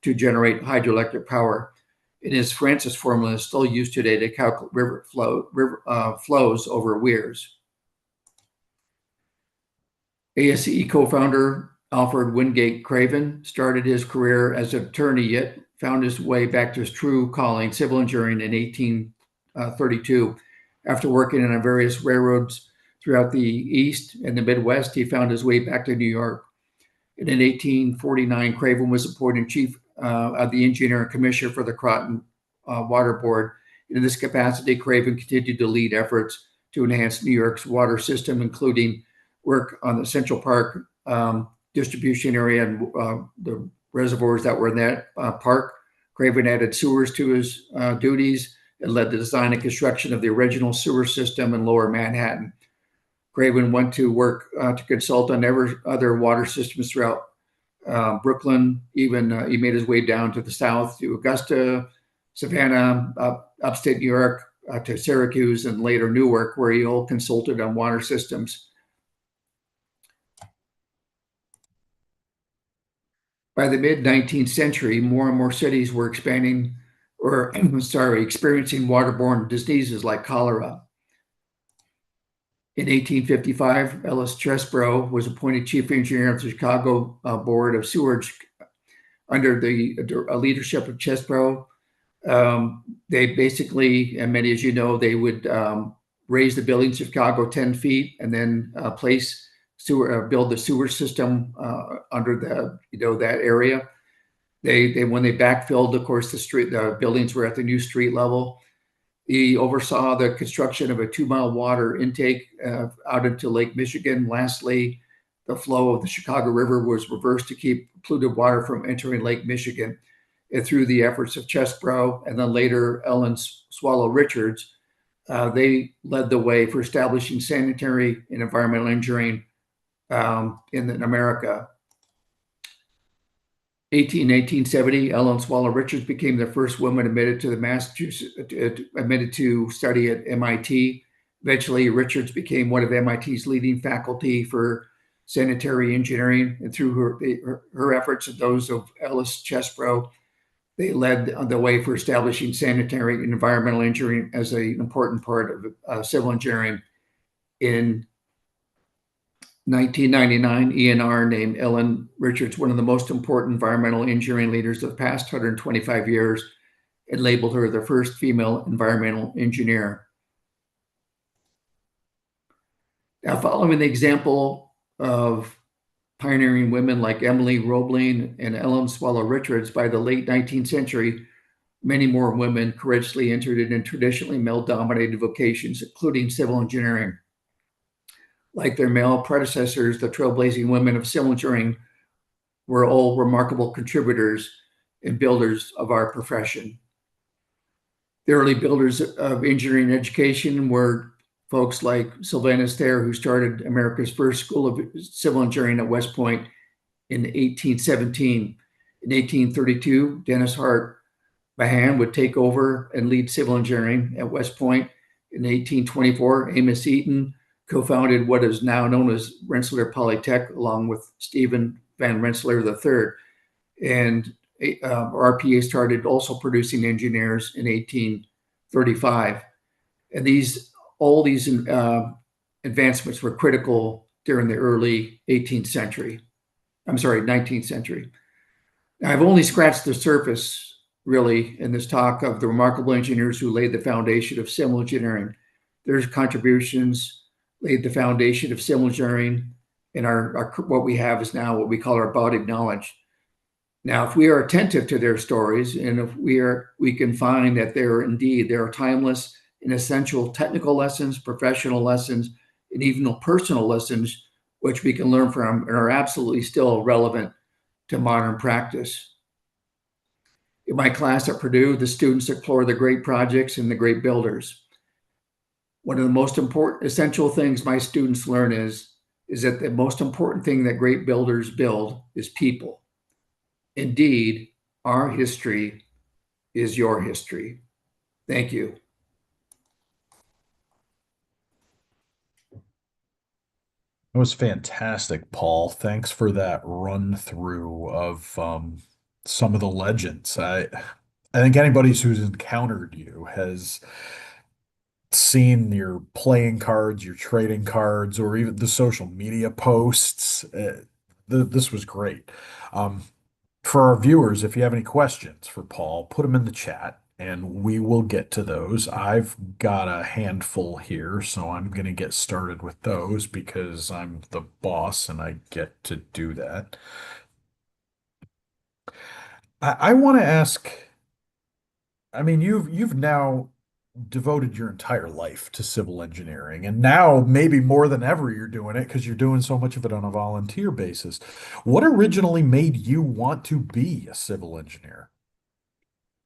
to generate hydroelectric power. It is Francis formula is still used today to calculate river flows over weirs. ASCE co-founder Alfred Wingate Craven started his career as an attorney, yet found his way back to his true calling, civil engineering, in 1832. After working on various railroads throughout the East and the Midwest, he found his way back to New York. And in 1849, Craven was appointed chief of the engineer and commissioner for the Croton Water Board. In this capacity, Craven continued to lead efforts to enhance New York's water system, including work on the Central Park distribution area and the reservoirs that were in that park. Craven added sewers to his duties and led the design and construction of the original sewer system in Lower Manhattan. Craven went to work to consult on other water systems throughout Brooklyn. Even he made his way down to the south to Augusta, Savannah, upstate New York, to Syracuse, and later Newark, where he all consulted on water systems. By the mid-19th century, more and more cities were experiencing waterborne diseases like cholera. In 1855, Ellis Chesbrough was appointed chief engineer of the Chicago Board of Sewerage. Under the leadership of Chesbrough, they basically, and many as you know, they would raise the buildings of Chicago 10 feet and then build the sewer system under that area. When they backfilled, of course, the buildings were at the new street level. He oversaw the construction of a 2-mile water intake out into Lake Michigan. Lastly, the flow of the Chicago River was reversed to keep polluted water from entering Lake Michigan. And through the efforts of Chesbrough and then later Ellen Swallow Richards, they led the way for establishing sanitary and environmental engineering in America. 1870, Ellen Swallow Richards became the first woman admitted to the Massachusetts, admitted to study at MIT. Eventually, Richards became one of MIT's leading faculty for sanitary engineering, and through her efforts and those of Ellis Chesbrough, they led the way for establishing sanitary and environmental engineering as an important part of civil engineering. In 1999, ENR named Ellen Richards one of the most important environmental engineering leaders of the past 125 years and labeled her the first female environmental engineer. Now, following the example of pioneering women like Emily Roebling and Ellen Swallow Richards, by the late 19th century, many more women courageously entered in traditionally male-dominated vocations, including civil engineering. Like their male predecessors, the trailblazing women of civil engineering were all remarkable contributors and builders of our profession. The early builders of engineering education were folks like Sylvanus Thayer, who started America's first school of civil engineering at West Point in 1817. In 1832, Dennis Hart Mahan would take over and lead civil engineering at West Point. In 1824, Amos Eaton co-founded what is now known as Rensselaer Polytech, along with Stephen Van Rensselaer III. And RPA started also producing engineers in 1835. And all these advancements were critical during the early 19th century. Now, I've only scratched the surface, really, in this talk of the remarkable engineers who laid the foundation of civil engineering. Their contributions laid the foundation of civil engineering, and what we have is now what we call our body of knowledge. Now, if we are attentive to their stories, and if we can find that there are timeless and essential technical lessons, professional lessons, and even personal lessons, which we can learn from and are absolutely still relevant to modern practice. In my class at Purdue, the students explore the great projects and the great builders. One of the most important, essential things my students learn is that the most important thing that great builders build is people. Indeed, our history is your history. Thank you. That was fantastic, Paul. Thanks for that run through of some of the legends. I think anybody who's encountered you has seen your playing cards, your trading cards, or even the social media posts. This was great. Um, for our viewers, if you have any questions for Paul, put them in the chat and we will get to those. I've got a handful here, so I'm going to get started with those because I'm the boss and I get to do that. I want to ask, I mean, you've now devoted your entire life to civil engineering, and now maybe more than ever you're doing it because you're doing so much of it on a volunteer basis. What originally made you want to be a civil engineer?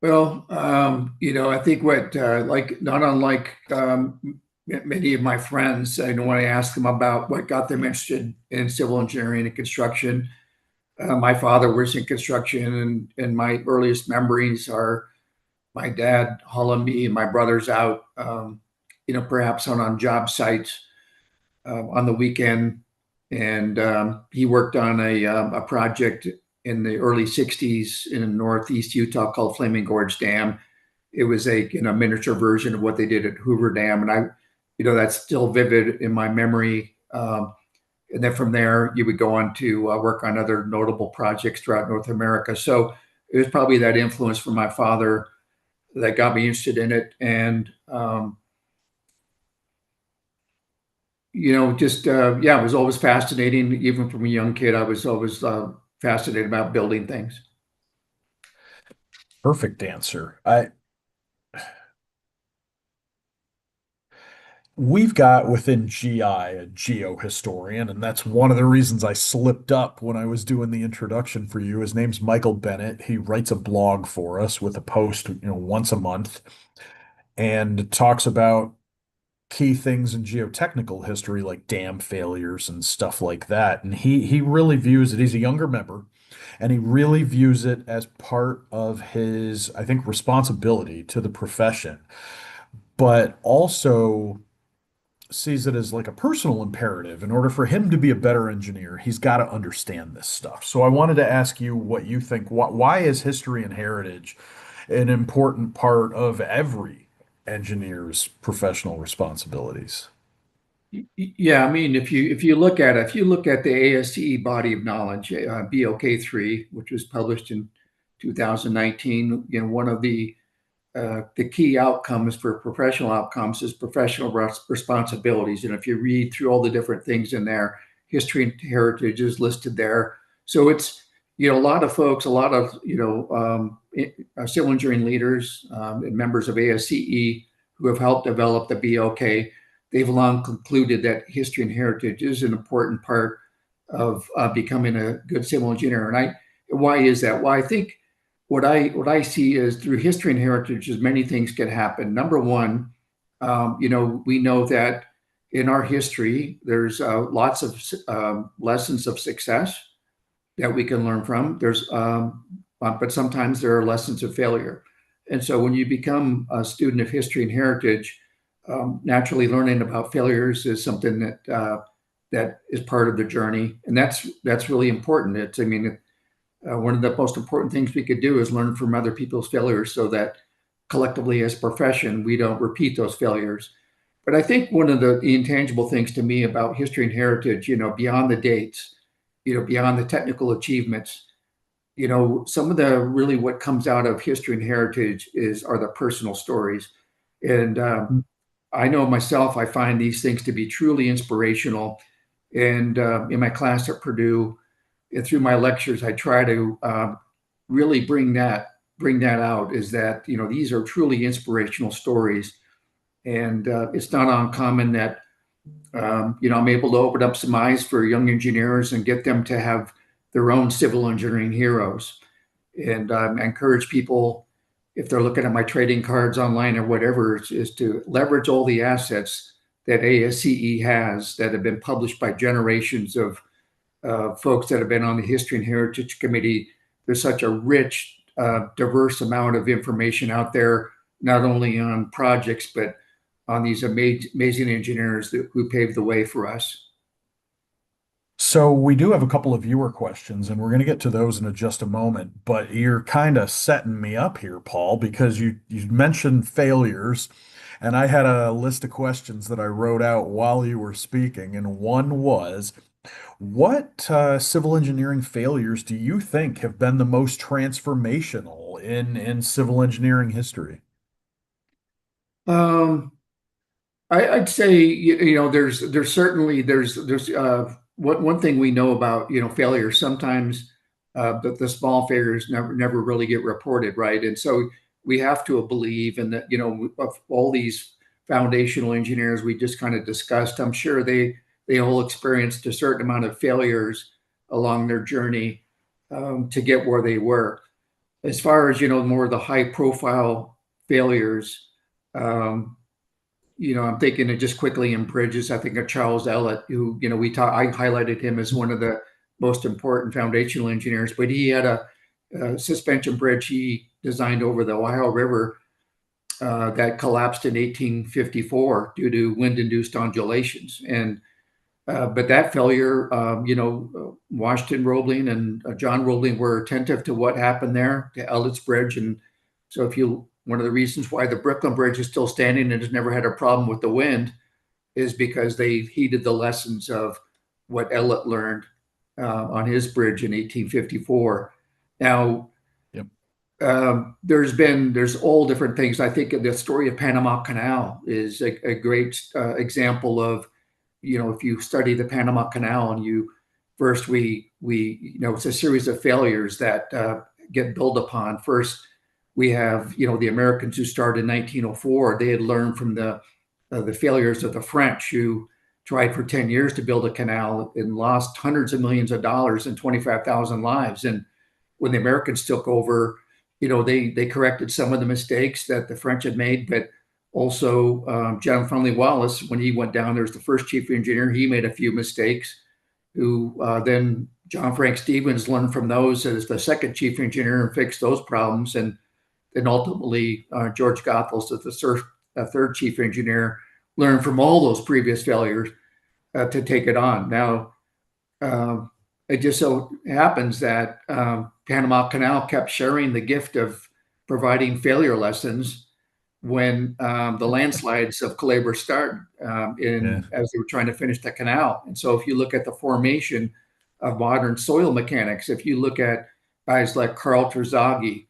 Well, I think not unlike many of my friends, when I ask them about what got them interested in civil engineering and construction, my father works in construction, and my earliest memories are my dad hauling me and my brothers out, perhaps on job sites on the weekend. And he worked on a project in the early 60s in Northeast Utah called Flaming Gorge Dam. It was a miniature version of what they did at Hoover Dam. And that's still vivid in my memory. And then from there, you would go on to work on other notable projects throughout North America. So it was probably that influence from my father that got me interested in it. And, it was always fascinating. Even from a young kid, I was always fascinated about building things. Perfect answer. We've got within GI a geohistorian, and that's one of the reasons I slipped up when I was doing the introduction for you. His name's Michael Bennett. He writes a blog for us with a post, once a month, and talks about key things in geotechnical history like dam failures and stuff like that. And he really views it. He's a younger member. And he really views it as part of his, I think, responsibility to the profession, but also sees it as like a personal imperative. In order for him to be a better engineer, he's got to understand this stuff. So I wanted to ask you what you think. Why is history and heritage an important part of every engineer's professional responsibilities? Yeah, I mean, if you look at the ASCE body of knowledge, BOK3, which was published in 2019, one of the key outcomes for professional outcomes is professional responsibilities. And if you read through all the different things in there, history and heritage is listed there. So it's, a lot of folks, a lot of, civil engineering leaders and members of ASCE who have helped develop the BOK, they've long concluded that history and heritage is an important part of becoming a good civil engineer. And why is that? Well, I think what I see is through history and heritage is many things can happen. Number one, we know that in our history, there's lots of lessons of success that we can learn from. But sometimes there are lessons of failure. And so when you become a student of history and heritage, naturally learning about failures is something that is part of the journey, and that's really important. One of the most important things we could do is learn from other people's failures so that collectively as a profession, we don't repeat those failures. But I think one of the intangible things to me about history and heritage, beyond the dates, beyond the technical achievements, some of the really what comes out of history and heritage are the personal stories. And I know myself, I find these things to be truly inspirational. And in my class at Purdue, and through my lectures, I try to really bring that out. Is that these are truly inspirational stories, and it's not uncommon that I'm able to open up some eyes for young engineers and get them to have their own civil engineering heroes. And I encourage people, if they're looking at my trading cards online or whatever, is to leverage all the assets that ASCE has that have been published by generations of folks that have been on the History and Heritage Committee. There's such a rich, diverse amount of information out there, not only on projects, but on these amazing engineers who paved the way for us. So we do have a couple of viewer questions, and we're going to get to those in just a moment. But you're kind of setting me up here, Paul, because you mentioned failures, and I had a list of questions that I wrote out while you were speaking, and one was, what civil engineering failures do you think have been the most transformational in civil engineering history? Um, I'd say there's certainly there's one thing we know about failure. Sometimes the small failures never really get reported, right? And so we have to believe in that. Of all these foundational engineers we just kind of discussed, I'm sure they all experienced a certain amount of failures along their journey to get where they were. As far as more of the high profile failures. I'm thinking of just quickly in bridges. I think of Charles Ellett, who, I highlighted him as one of the most important foundational engineers, but he had a suspension bridge he designed over the Ohio River that collapsed in 1854 due to wind-induced undulations. And but that failure, Washington Roebling and John Roebling were attentive to what happened there to Ellett's Bridge. And so one of the reasons why the Brooklyn Bridge is still standing and has never had a problem with the wind is because they heeded the lessons of what Ellett learned on his bridge in 1854. Now, Yep. There's all different things. I think the story of Panama Canal is a great example of, if you study the Panama Canal and it's a series of failures that get built upon. First, we have, the Americans who started in 1904. They had learned from the failures of the French, who tried for 10 years to build a canal and lost hundreds of millions of dollars and 25,000 lives. And when the Americans took over, they corrected some of the mistakes that the French had made, but also John Friendly Wallace, when he went down there as the first chief engineer, he made a few mistakes, who then John Frank Stevens learned from those as the second chief engineer and fixed those problems. And then ultimately, George Goethals, as the third chief engineer, learned from all those previous failures to take it on. Now, it just so happens that Panama Canal kept sharing the gift of providing failure lessons when the landslides of Calabar started Yeah. as they were trying to finish the canal. And so if you look at the formation of modern soil mechanics, if you look at guys like Carl Terzaghi,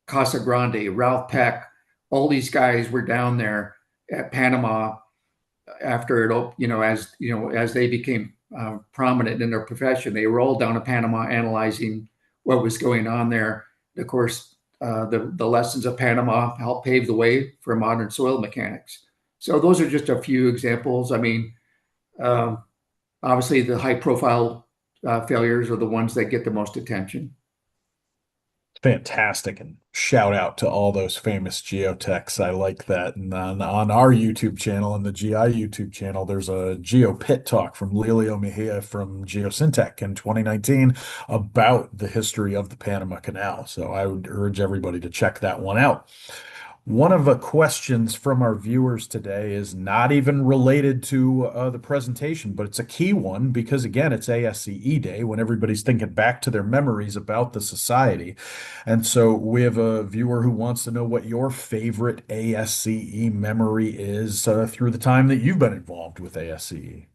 Casagrande, Ralph Peck, all these guys were down there at Panama after it, as they became prominent in their profession. They were all down at Panama analyzing what was going on there. Of course, the lessons of Panama helped pave the way for modern soil mechanics. So those are just a few examples. I mean, obviously the high-profile failures are the ones that get the most attention. Fantastic. And shout out to all those famous geotechs. I like that. And on our YouTube channel and the GI YouTube channel, there's a Geo Pit talk from Lelio Mejia from Geosyntec in 2019 about the history of the Panama Canal. So I would urge everybody to check that one out. One of the questions from our viewers today is not even related to the presentation, but it's a key one because, again, it's ASCE Day when everybody's thinking back to their memories about the society. And so we have a viewer who wants to know what your favorite ASCE memory is through the time that you've been involved with ASCE.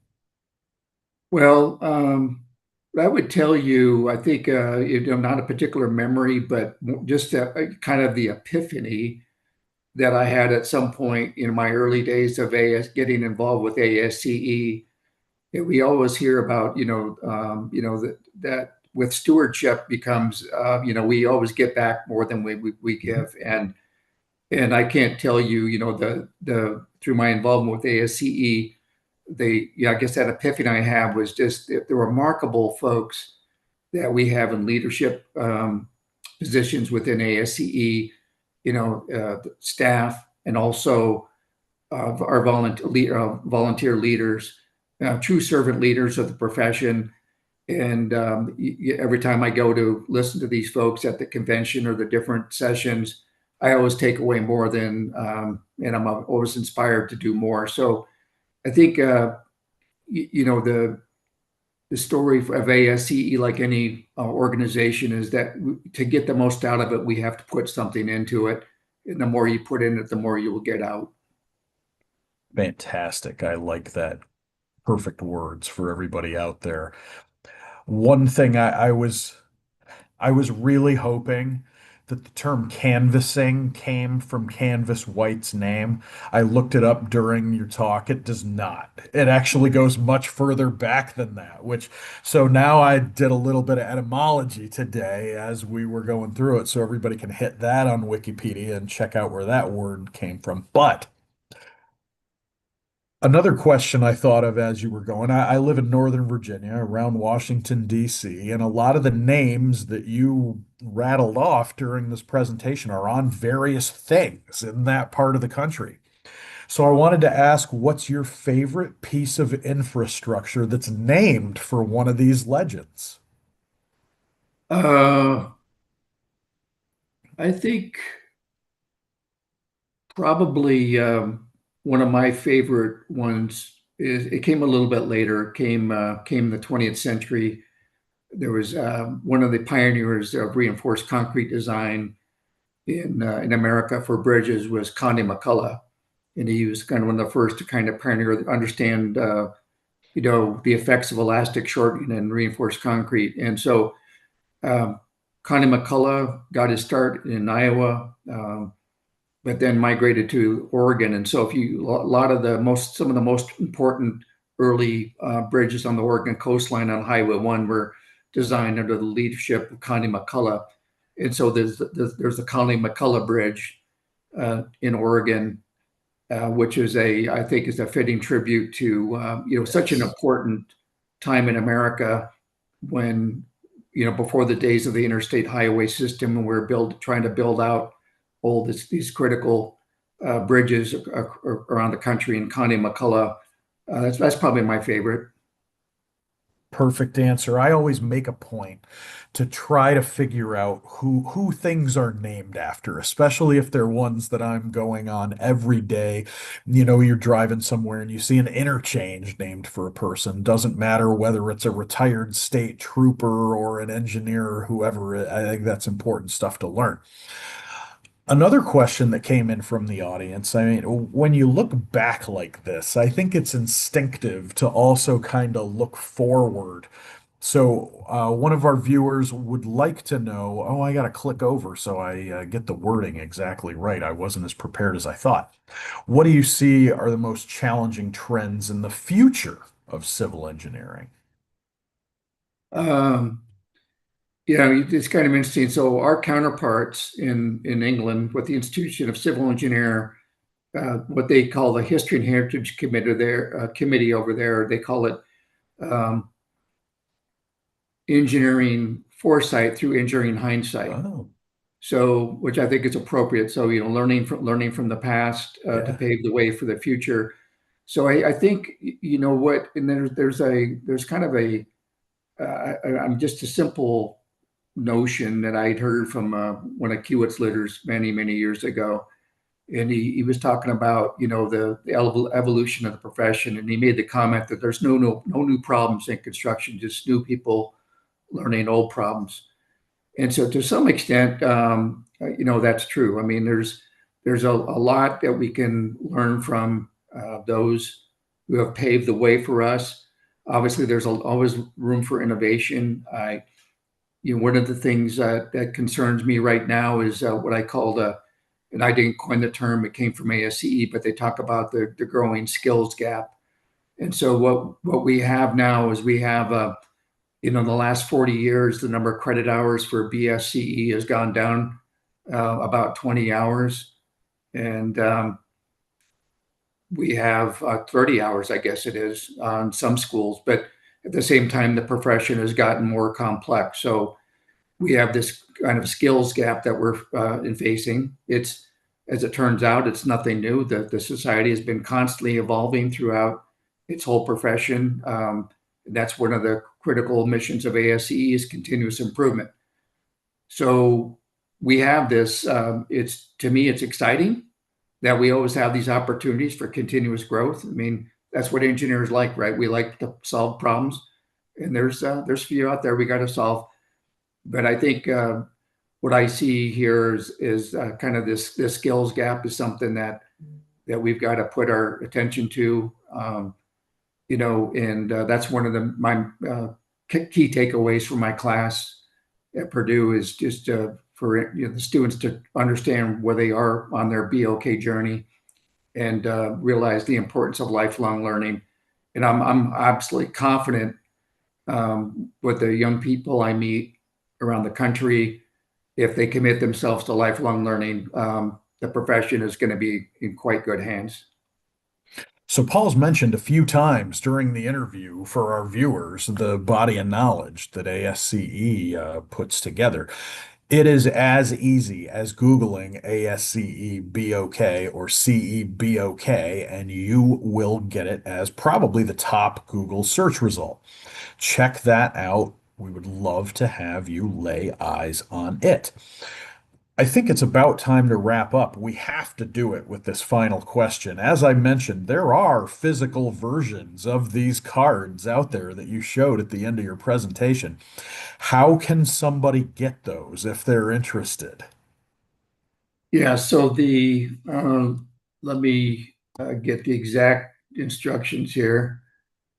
Well, I would tell you, I think, not a particular memory, but just kind of the epiphany that I had at some point in my early days of getting involved with ASCE. We always hear about, that with stewardship becomes, we always get back more than we give. And I can't tell you, through my involvement with ASCE, I guess that epiphany I have was just the remarkable folks that we have in leadership positions within ASCE, staff, and also our volunteer leaders, true servant leaders of the profession. And every time I go to listen to these folks at the convention or the different sessions, I always take away more and I'm always inspired to do more. So I think, the story of ASCE, like any organization, is that to get the most out of it, we have to put something into it. And the more you put in it, the more you will get out. Fantastic. I like that. Perfect words for everybody out there. One thing I was really hoping that the term canvassing came from Canvas White's name. I looked it up during your talk. It does not. It actually goes much further back than that, so now I did a little bit of etymology today as we were going through it, so everybody can hit that on Wikipedia and check out where that word came from. But another question I thought of as you were going, I live in Northern Virginia around Washington, D.C., and a lot of the names that you rattled off during this presentation are on various things in that part of the country. So I wanted to ask, what's your favorite piece of infrastructure that's named for one of these legends? I think probably one of my favorite ones is, it came a little bit later, came in the 20th century. There was one of the pioneers of reinforced concrete design in America for bridges was Conde McCullough. And he was kind of one of the first to kind of pioneer, understand, the effects of elastic shortening and reinforced concrete. And so Conde McCullough got his start in Iowa, but then migrated to Oregon. And so some of the most important early bridges on the Oregon coastline on Highway 1 were designed under the leadership of Conde McCullough. And so there's the Conde McCullough Bridge in Oregon, which I think is a fitting tribute to, such an important time in America when, before the days of the interstate highway system, and we're trying to build out all these critical bridges around the country. And Conde McCullough, that's probably my favorite. Perfect answer. I always make a point to try to figure out who things are named after, especially if they're ones that I'm going on every day. You know, you're driving somewhere and you see an interchange named for a person. Doesn't matter whether it's a retired state trooper or an engineer or whoever. I think that's important stuff to learn. Another question that came in from the audience, I mean, when you look back like this, I think it's instinctive to also kind of look forward. So, one of our viewers would like to know, oh, I got to click over so I get the wording exactly right. I wasn't as prepared as I thought. What do you see are the most challenging trends in the future of civil engineering? Um, it's kind of interesting. So our counterparts in England with the Institution of Civil Engineer, what they call the History and Heritage Committee over there, they call it um, engineering foresight through engineering hindsight. Oh, So, which I think is appropriate. So, learning from the past to yeah. pave the way for the future. So, I think what, and there's kind of I'm just a simple notion that I'd heard from one of Kiewit's leaders many years ago, and he was talking about the evolution of the profession, and he made the comment that there's no new problems in construction, just new people learning old problems. And so to some extent, that's true. I mean, there's a lot that we can learn from those who have paved the way for us. Obviously, there's always room for innovation. One of the things that concerns me right now is what I call and I didn't coin the term, it came from ASCE, but they talk about the growing skills gap. And so what we have now is we have in the last 40 years, the number of credit hours for BSCE has gone down about 20 hours. And we have 30 hours, I guess it is, on some schools. But at the same time, the profession has gotten more complex. So we have this kind of skills gap that we're facing. As it turns out, it's nothing new. The society has been constantly evolving throughout its whole profession. That's one of the critical missions of ASCE is continuous improvement. So we have this. To me, it's exciting that we always have these opportunities for continuous growth. I mean, that's what engineers like, right? We like to solve problems, and there's few out there we got to solve. But I think what I see here is kind of this skills gap is something that we've got to put our attention to. And that's one of my key takeaways from my class at Purdue is just for the students to understand where they are on their BOK journey and realize the importance of lifelong learning. And I'm absolutely confident with the young people I meet around the country, if they commit themselves to lifelong learning, the profession is going to be in quite good hands. So Paul's mentioned a few times during the interview for our viewers the body of knowledge that ASCE puts together. It is as easy as Googling ASCE BOK or CE BOK, and you will get it as probably the top Google search result. Check that out. We would love to have you lay eyes on it. I think it's about time to wrap up. We have to do it with this final question. As I mentioned, there are physical versions of these cards out there that you showed at the end of your presentation. How can somebody get those if they're interested? Yeah, so let me get the exact instructions here.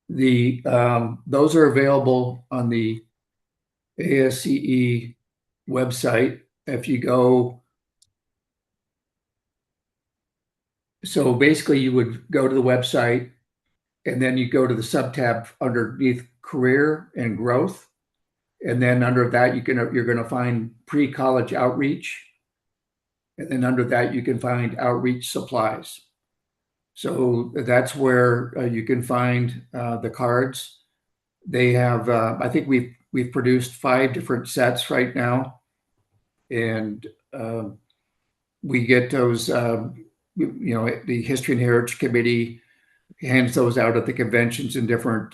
Those are available on the ASCE website. If you go, so basically you would go to the website and then you go to the subtab underneath career and growth. And then under that, you're going to find pre-college outreach. And then under that, you can find outreach supplies. So that's where you can find the cards. They have, I think we've produced 5 different sets right now, and we get those. The History and Heritage Committee hands those out at the conventions in different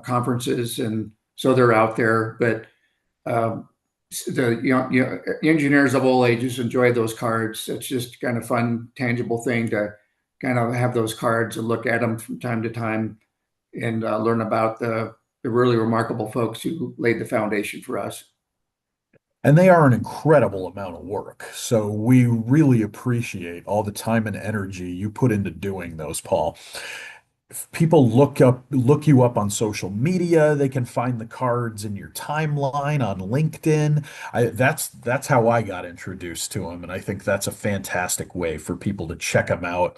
conferences, and so they're out there. But the engineers of all ages enjoy those cards. It's just kind of fun, tangible thing to kind of have those cards and look at them from time to time and learn about the really remarkable folks who laid the foundation for us. And they are an incredible amount of work. So we really appreciate all the time and energy you put into doing those, Paul. If people look you up on social media, they can find the cards in your timeline on LinkedIn. That's how I got introduced to them, and I think that's a fantastic way for people to check them out.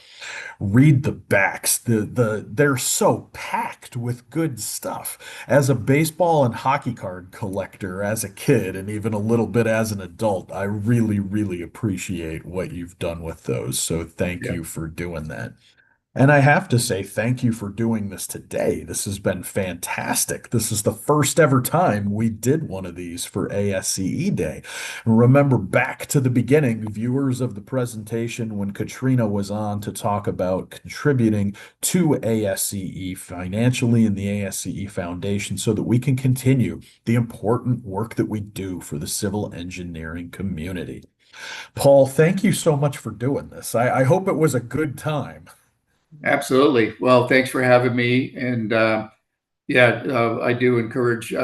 Read the backs. They're so packed with good stuff. As a baseball and hockey card collector, as a kid, and even a little bit as an adult, I really, really appreciate what you've done with those. So thank Yeah, you for doing that. And I have to say, thank you for doing this today. This has been fantastic. This is the first ever time we did one of these for ASCE Day. Remember back to the beginning, viewers of the presentation when Katrina was on to talk about contributing to ASCE financially in the ASCE Foundation so that we can continue the important work that we do for the civil engineering community. Paul, thank you so much for doing this. I hope it was a good time. absolutely. Well, thanks for having me. And yeah, I do encourage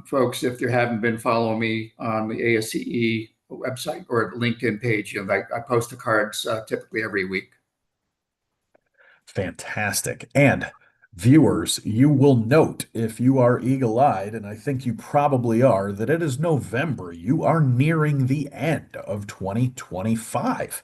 folks, if they haven't been following me on the ASCE website or LinkedIn page, I post the cards typically every week. Fantastic. And viewers, you will note if you are eagle-eyed, and I think you probably are, that it is November. You are nearing the end of 2025.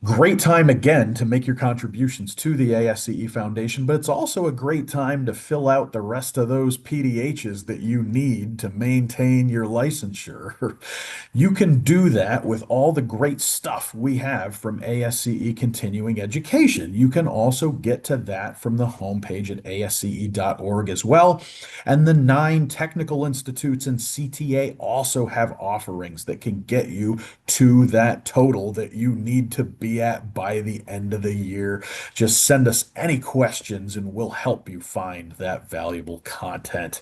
Great time again to make your contributions to the ASCE Foundation, but it's also a great time to fill out the rest of those PDHs that you need to maintain your licensure. You can do that with all the great stuff we have from ASCE Continuing Education. You can also get to that from the homepage at asce.org as well. And the 9 technical institutes and CTA also have offerings that can get you to that total that you need to be at by the end of the year. Just send us any questions and we'll help you find that valuable content.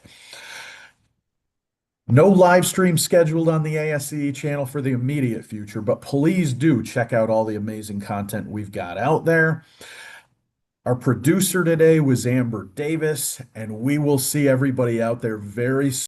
No live stream scheduled on the ASCE channel for the immediate future, but please do check out all the amazing content we've got out there. Our producer today was Amber Davis, and we will see everybody out there very soon.